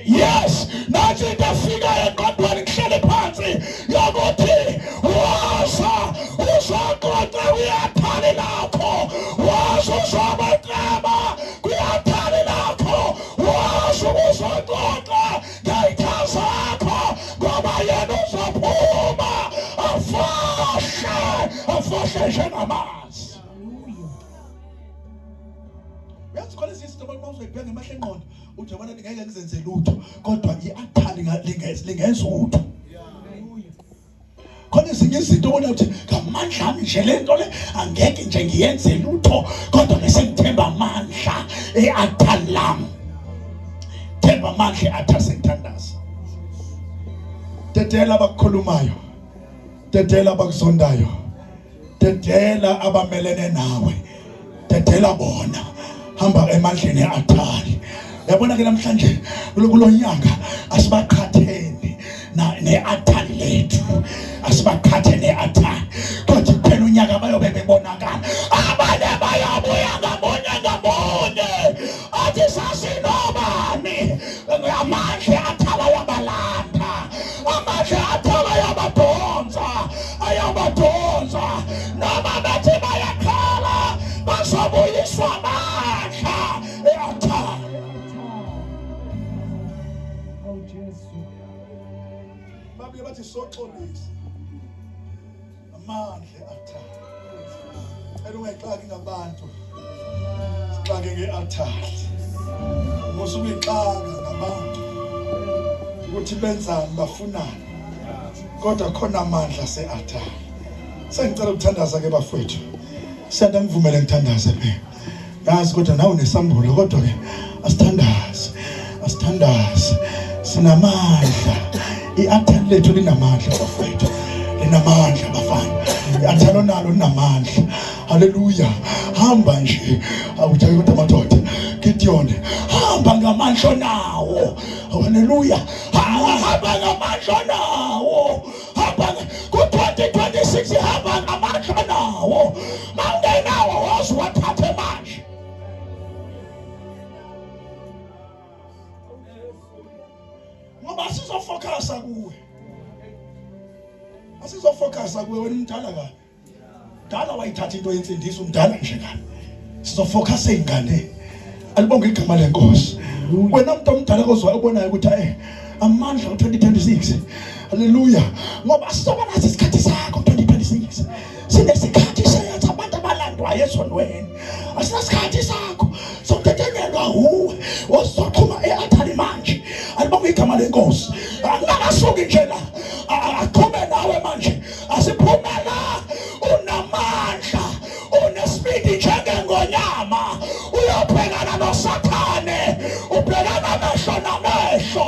Yes, nathi into efikayo engqondweni kuhlele phansi yokuthi waza uzoqoqa kwi-athali lakho, waza uzobeqeba kwi-athali lakho, waza uzoqoqa ngey'tha zakho, ngoba yena uzophuma afohle njengamanzi. Uyazi khona izinto mawuzibheka emahle engqondo uthi yabona ngeke ngizenze lutho, kodwa i-athali lingenza utho. Khona ezinye izinto ubona ukuthi ngamandla ami nje lento le angeke nje ngiyenze lutho, kodwa bese ngithemba amandla e-athali lami, themba amandla e-athali sengithandaza. Dedela abakukhulumayo, dedela abakuzondayo, dedela abamelene nawe, dedela bona, hamba emandleni e-athali. Yabona ke namhlanje kulo nyanga asibaqhatheni ne-athali lethu, asibaqhathe ne-athali, kodwa kuphela unyaka bayobe bebonakala, abanye bayabuya ngamunye athi sasinobani, amandla e-athali ayabalanda, amandla e-athali ayabadonsa, noma bathi bayakhala bazobuyiswa amandla e-athali. Babuye bathi soxolisa amandla e-athali. Elungexaki ngabantu, sixake nge-athali. Musuke ixaka ngabantu ukuthi benzani bafunani, kodwa khona amandla se-athali. Sengicela ukuthandaza ke bafowethu, siyanda ngivumele ngithandaze phela. Yazi kodwa nawe unesambulo, kodwa ke asithandaze sinamandla. I-athali lethu linamandla bafowethu, linamandla bafana, i-athali nalo linamandla. Haleluya. Hamba nje awujayi kodwa madoda Gideon, hamba ngamandla nawo. Haleluya. Hamba ngamandla nawo, hamba ku-2026, hamba ngamandla nawo. Mangenawo wozwathathe manje. Ngoba asizofocusa kuwe, asizofocusa kuwe. Wena umdala kabi, dala wayithatha into yensindiso, umdala nje kabi. Sizofocusa ey'nganeni. Alibonge igama lenkosi. Wena umuntu omdala kozwa ubonayo ukuthi amandla ku-2026. Haleluya. Ngoba sizoba naso isikhathi sakho 2026. Sinesikhathi sethu abantu abalandwayo esonweni. Asinasikhathi sakho sokutetenyelwa uwe ozoxhuma e-athali manje. Alibonge igama lenkosi. Angakasuki nje la, aqhume nawe manje. Asiphume la, unamandla, unespeed njengengonyama. Uyobhekana noSathane, ubhekana amehlo namehlo,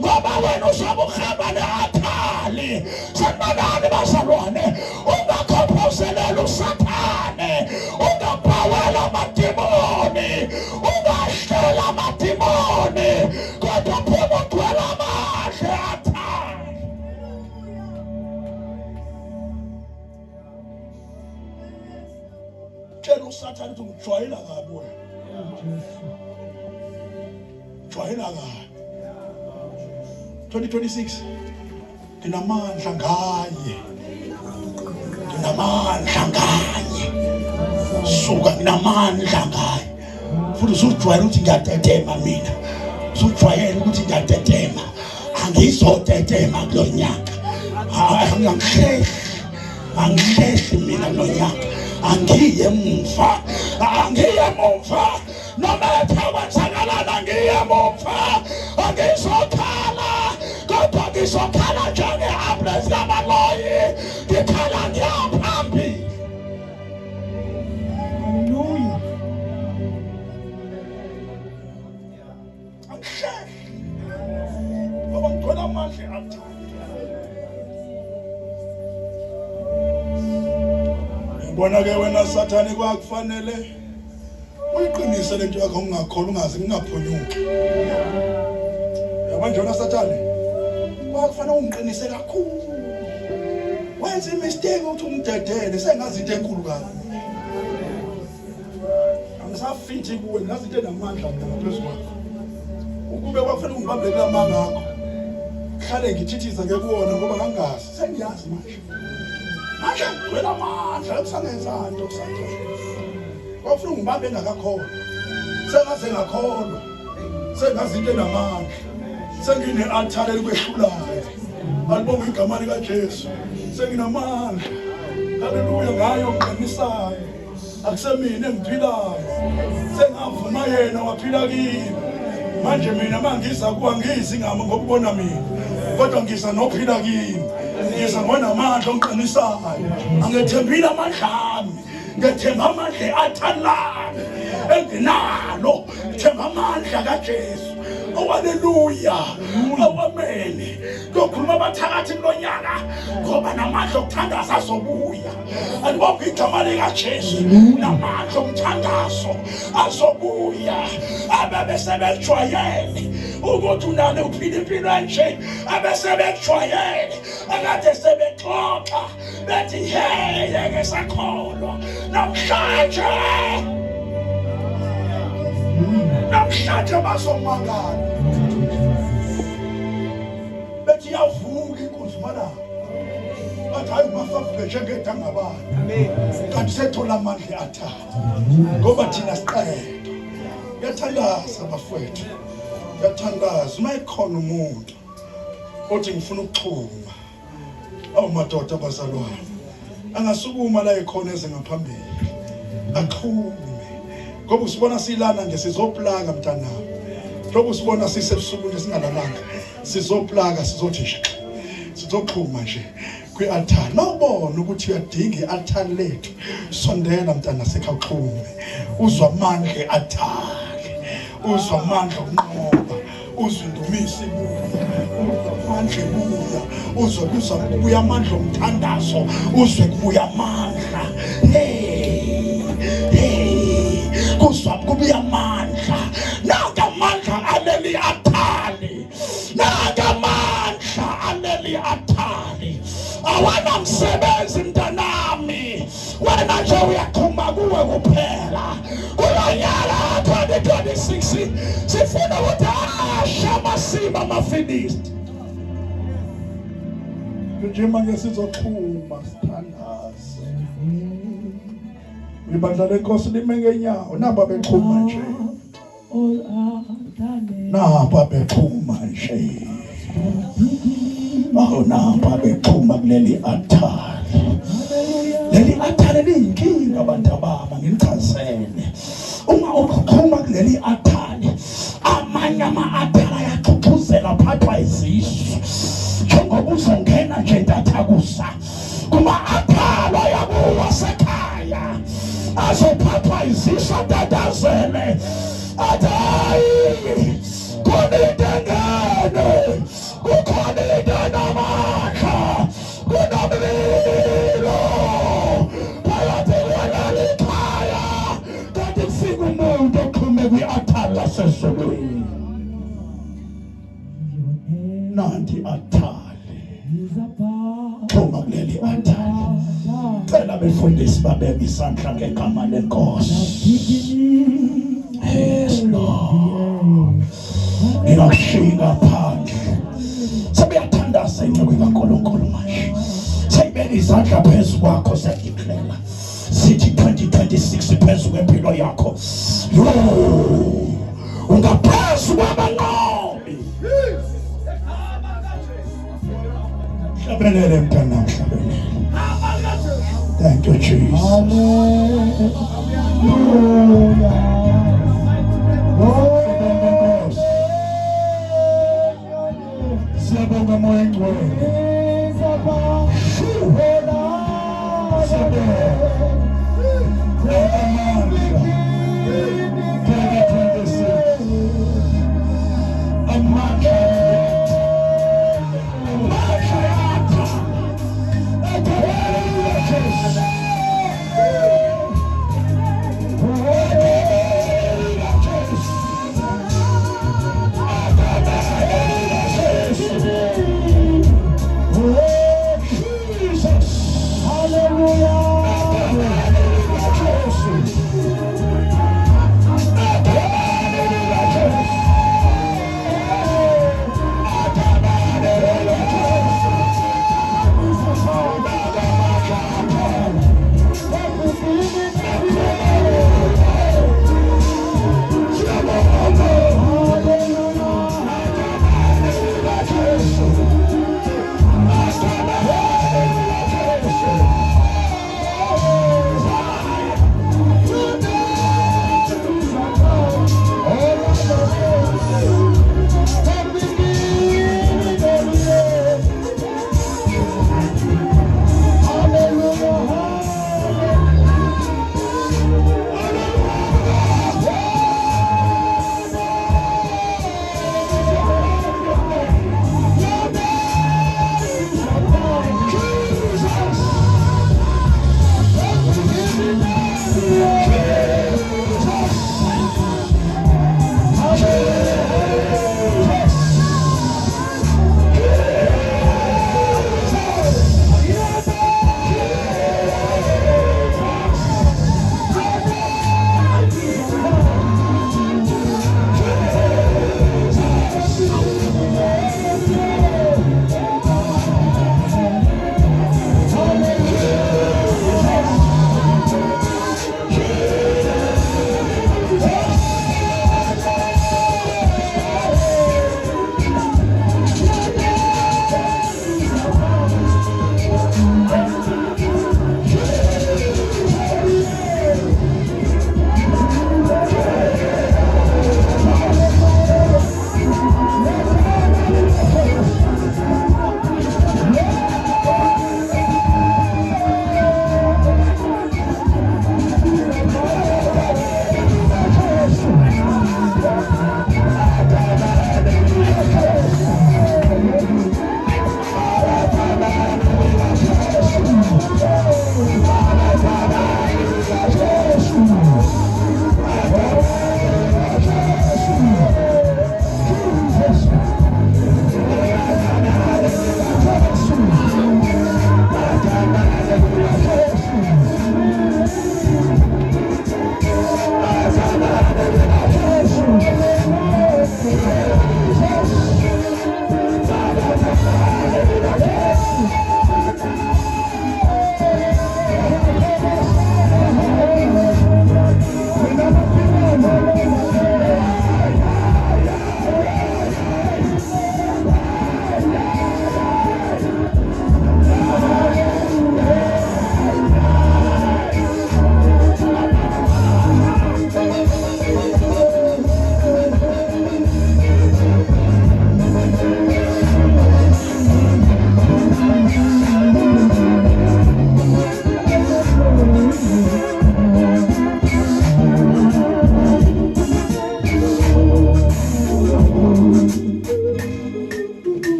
ngoba wena uzobe uhamba ne-athali. Sanibonani bazalwane, ungakhophozelela uSathane, ungabhawela amadimoni, ungahlela amadimoni, kodwa phuma ugcwele amandla e-athali. Tshela uSathane ukuthi ungijwayela kabi wena, jwayela kabi. 2026 nginamandla ngaye, suka nginamandla ngaye. Futhi usujwayela ukuthi ngiyatetema mina, usujwayela ukuthi ngiyatetema. Angizotetema kulo nyaka, angishehli mina kulo nyaka, angiye emuva, noma ethakwenzakala ngiye emuva. Angizokhala, kodwa ngizokhala njenge-ambulensi yamaloyi, ngikhala ngiyaphambili. Haleluya. Angishehli ngoba ngigcwele amandla e-athali. Ngibona ke wena Sathane kwakufanele uyiqinise lento yakho ungakholwa ungazi ngingaphonyuki. Yabona njona Sathane. Wakufanele ungiqinise kakhulu. Wenza imistake uthi umdedele sengazi into enkulu kabi. Angisafithi kuwe ngazi into enamandla ngaphezulu kwakho. Ukube kwakufanele ungibambe kulamanga akho. Khale ngithithiza ke kuwona ngoba kangazi sengiyazi manje. Manje ngicela amandla ukusangenza into kusatho. Kwakufanele ungibambe engakakholwa. Sengaze ngakholwa. Sengazi into enamandla. Sengine altar likwehlulayo. Alibonga igama lika Jesu. Senginamandla. Haleluya ngayo ngiqinisayo. Akusemina engiphilayo. Sengavuma yena waphila kimi. Manje mina mangiza kuwa ngizi ngami ngokubona mina. Kodwa ngiza nophila kimi. Ngiza ngonamandla ongiqinisayo. Angethembile amandla ami. Ngethemba amandla athalana. Enginalo. Ngethemba amandla kaJesu. Oh, haleluya. Amen. Ngokhuluma abathakathi kulonyaka ngoba namandla okuthandaza azobuya. Alibopha igama lika Jesu. Namandla okuthandazo azobuya. Abebese bejwayele ukuthi unane uphila impilo enje. Abese bejwayele akade sebexoxa bethi hey ngeke sakholwa. Namhlanje bazomangala bethi yavuka inkunzi malanga bathi hayi mafafuke njengedangabani kanti sethola amandla athatha ngoba thina siqedwa. Yathandaza bafowethu, yathandaza uma ikhona umuntu othi ngifuna ukuxhuma awumadoda abazalwane angasukuma la ekhona eze ngaphambili axhume. Ngoba usibona silana nje sizoplaka mntanami. Ngoba usibona sisebusuku nje singalalanga sizoplaka sizothi nje sizoxhuma nje kwi-altar. Mawubona ukuthi uyadinga i-altar lethu sondela mntana sekhawuxhume. Uzwa amandla athale, uzwa amandla okunqoba, uzwe indumiso ibuya, uzwa amandla ebuya, uzwe kubuya amandla omthandazo, uzwe kubuya amandla. Kuzwa kubuya amandla. Nanga amandla aleli athali. Nanga amandla aleli athali. Awana msebenzi mntanami. Wena nje uyakhuma kuwe kuphela. Kulonyaka 2026 sifuna ukuthi amasima amafilisti. Nje manje sizoxhuma sithandaze. Ibandla lenkosi lime ngenyawo naba bexhuma nje. Naba bexhuma nje. Naba bexhuma kuleli altar. Leli altar liyinkinga abantu ababa nginichazele. Uma uxhuma kuleli altar, amanye ama-altar ayaxhuxuzela phathwa izisu. Njengoba uzongena nje ntathakusa kuma-altar ayakuwa sekhaya. Azophathwa izisu atatazele. Atayi kunidengene kukhonidanamakha kunomlilo phakathi kwelikhaya kanti kufika umuntu oxhume kwi-altar lasezulwini. Nanti athale xhuma kuleli altar. Cela befundisi babeke isandla ngegama lenkosi. Yes Lord. Ngingashinga phandle. Sebeyathandaza incwadi kaNkulunkulu manje. Sebeka izandla phezu kwakho siyadeclare. Sithi 2026 phezu kwempilo yakho. Ungaphezu kwabanqobi. Hlabelele mntanami, hlabelele. Thank you, Jesus. Siyabonga moya ngcwele.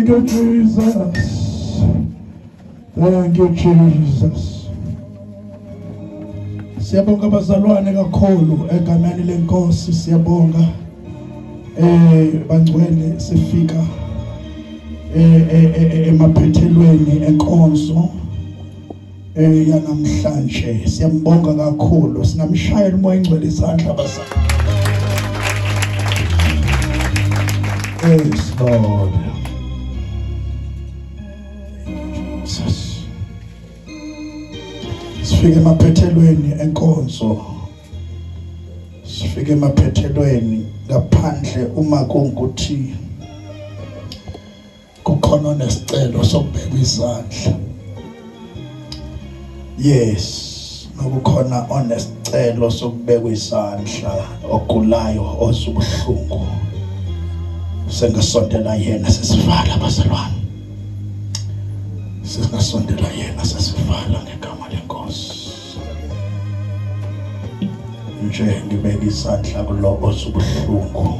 you, Jesus. Thank you, Jesus. Siyabonga abazalwane kakhulu egameni lenkosi, siyabonga bangcwele sifika emaphethelweni enkonzo yanamhlanje. Siyambonga kakhulu, singamshayela umoya engcwele izandla abazalwane. Yes, Lord. Jesus. Sifike emaphethelweni enkonzo. Sifike emaphethelweni ngaphandle uma kungukuthi kukhona nesicelo sokubeka izandla. Yes, nokukhona onesicelo sokubeka izandla, ogulayo ozubuhlungu. Sengasondela yena sesivala abazalwane. Sengasondela yena sesivala ngegama lenkosi. Nje ngibeka izandla kulo ozubuhlungu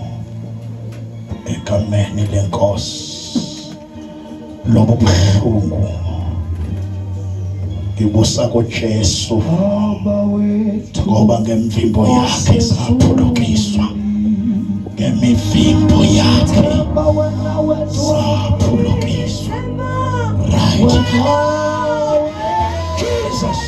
egameni lenkosi. Lobo buhlungu ngibusa kuJesu ngoba ngemvimbo yakhe saphulukiswa. Ngemivimbo yakhe saphulukiswa. Right now, Jesus.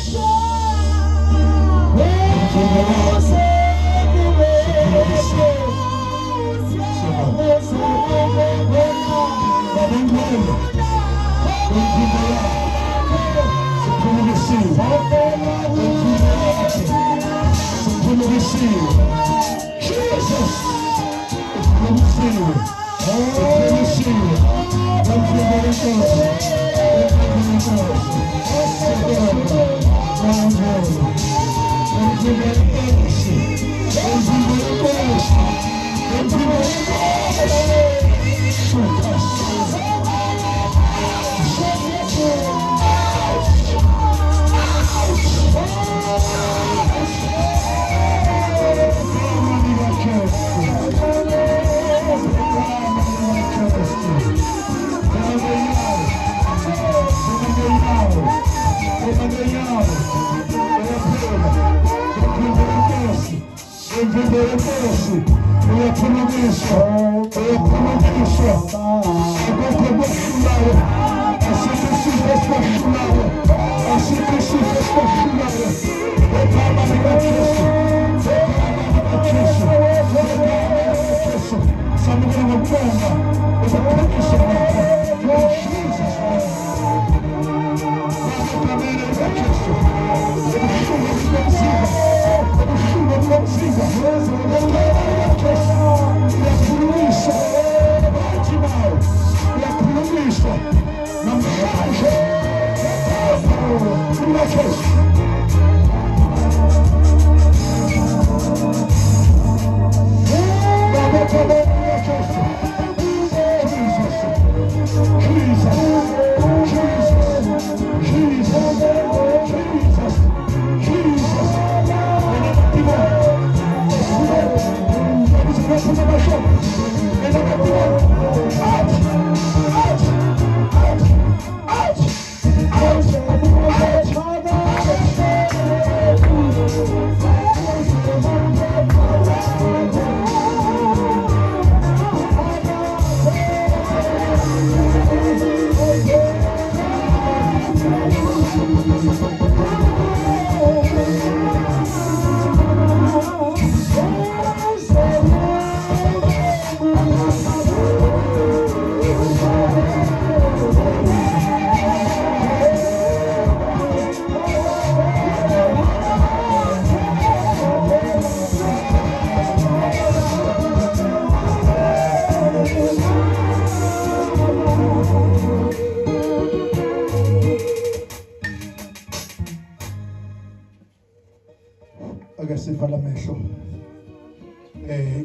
Sivala amehlo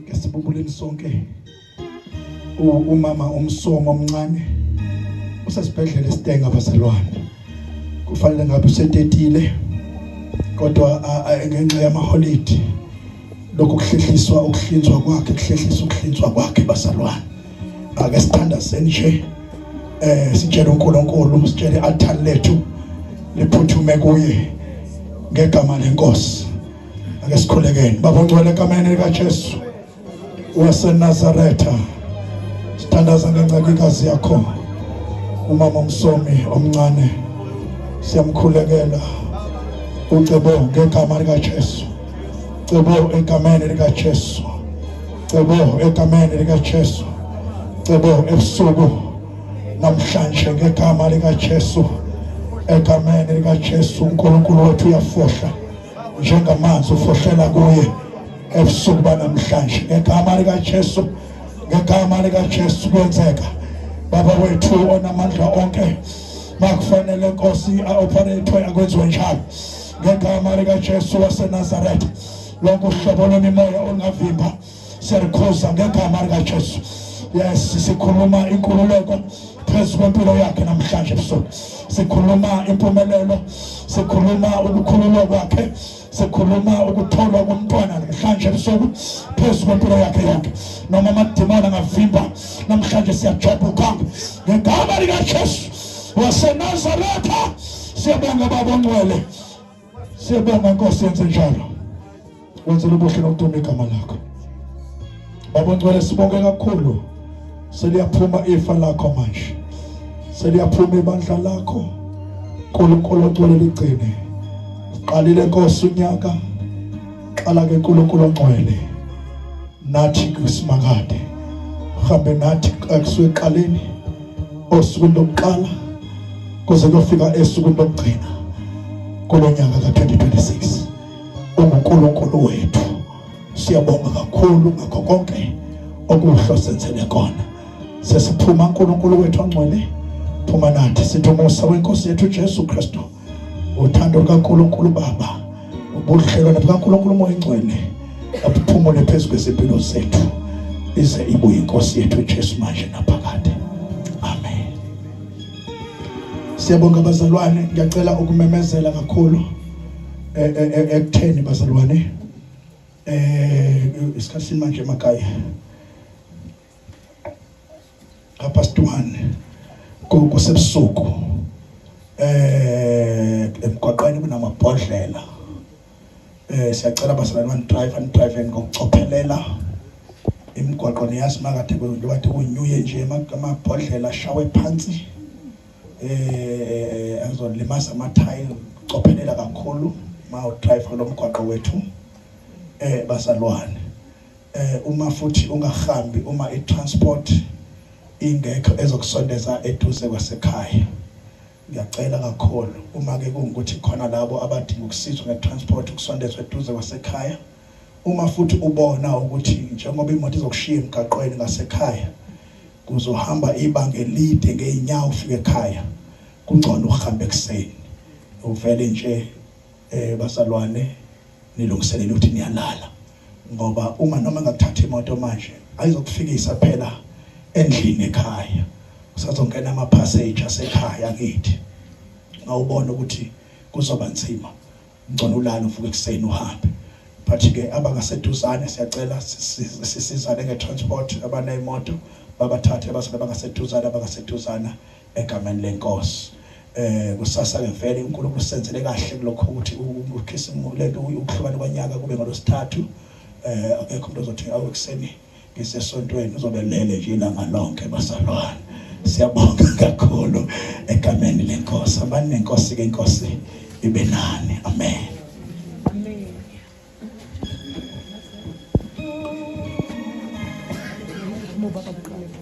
ngesibubuleni sonke. Umama umsomo omncane usesibhedlela eStenga abazalwane. Kufanele ngabe usetetile kodwa ngenxa yamaholiday lokho kuhlehliswa ukuhlinzwa kwakhe, kuhlehlisa ukuhlinzwa kwakhe bazalwane. Ake sithandazeni nje sitshela uNkulunkulu, sitshela i-altar lethu liphuthume kuye ngegama lenkosi. Ake sikhulekeni. Baba ngcwele egameni likaJesu waseNazaretha, sithandaza ngencakikazi yakho umama umsomi omncane, siyamkhulekela ucebo ngegama likaJesu, cebo egameni likaJesu, cebo egameni likaJesu, cebo ebusuku namhlanje ngegama likaJesu, egameni likaJesu. uNkulunkulu wethu uyafohla njengamanzi ufohlela kuye ebusuku banamhlanje ngegama likaJesu, ngegama likaJesu kwenzeka. Baba wethu onamandla onke, makufanele Nkosi a-operate akwenziwe njalo ngegama likaJesu waseNazaretha. Lonke uhlobo lwemimoya olungavimba siyarikhuza ngegama likaJesu. Yes, sikhuluma inkululeko phezu kwempilo yakhe namhlanje ebusuku, sikhuluma impumelelo, sikhuluma ukukhululwa kwakhe, sikhuluma ukutholwa komntwana namhlanje ebusuku phezu kwempilo yakhe yonke. Noma amadimoni angavimba namhlanje siyajabuka ngegama likaJesu waseNazaretha. Siyabonga Baba ongcwele, siyabonga Nkosi, yenze njalo, wenzele ubuhle nokuduma igama lakho. Baba ongcwele, sibonge kakhulu, seliyaphuma ifa lakho manje, seliyaphuma ibandla lakho. uNkulunkulu ongcwele ligcine, qalile Nkosi unyaka, qala ke uNkulunkulu ongcwele nathi kusimakade, uhambe nathi ekusuke eqaleni osukwini lokuqala kuze kufika esukwini lokugcina kulo nyaka ka-2026. UNkulunkulu wethu, siyabonga kakhulu ngakho konke okuhle senzele kona. Sesiphuma uNkulunkulu wethu ongcwele, phuma nathi, sithi umusa weNkosi yethu Jesu Kristu, uthando lukaNkulunkulu Baba, ubudlelwano bukaNkulunkulu Moya Oyingcwele abuphumule phezu kwezimpilo zethu, ize ibuye iNkosi yethu Jesu manje naphakade. Amen. Siyabonga bazalwane, ngiyacela ukumemezela kakhulu ekutheni bazalwane, isikhathini manje emakhaya ka-1 kusebusuku emgwaqweni kunamabhodlela. Siyacela bazalwane drive ngokucophelela imigwaqo. Niyazi makade kade kunyuye nje amabhodlela ashawe phansi, azolimaza amathayi. Cophelela kakhulu ma udrive lo mgwaqo wethu. Bazalwane, uma futhi ungahambi, uma i-transport ingekho ezokusondeza eduze kwasekhaya, ngiyacela kakhulu, uma ke kungukuthi khona labo abadinga ukusizwa nge-transport ukusondezwa eduze kwasekhaya, uma futhi ubona ukuthi njengoba imoto izokushiya emgaqweni ngasekhaya kuzohamba ibanga elide ngeenyawo ufike ekhaya, kungcono uhambe ekuseni, uvele nje bazalwane nilungiselele ukuthi niyalala, ngoba uma noma ngakuthatha imoto manje ayizokufikisa phela endlini ekhaya, usazongena ama-passage asekhaya kithi. Ngawubona ukuthi kuzoba nzima, ngcono ulala uvuke ekuseni uhambe. But ke abangaseduzane siyacela sisizane nge-transport, abaneyimoto babathathe abasale abangaseduzana egameni lenkosi. Kusasa ke vele uNkulunkulu senzele kahle kulokho ukuthi ukhisimulo ukuhlukana kwanyaka kube ngolosithathu. Akekho umuntu ozothi awekuseni ngisesontweni uzobe lele nje ilanga lonke bazalwane. Siyabonga kakhulu egameni lenkosi. Abane nenkosi ke inkosi ibe nani. Amen.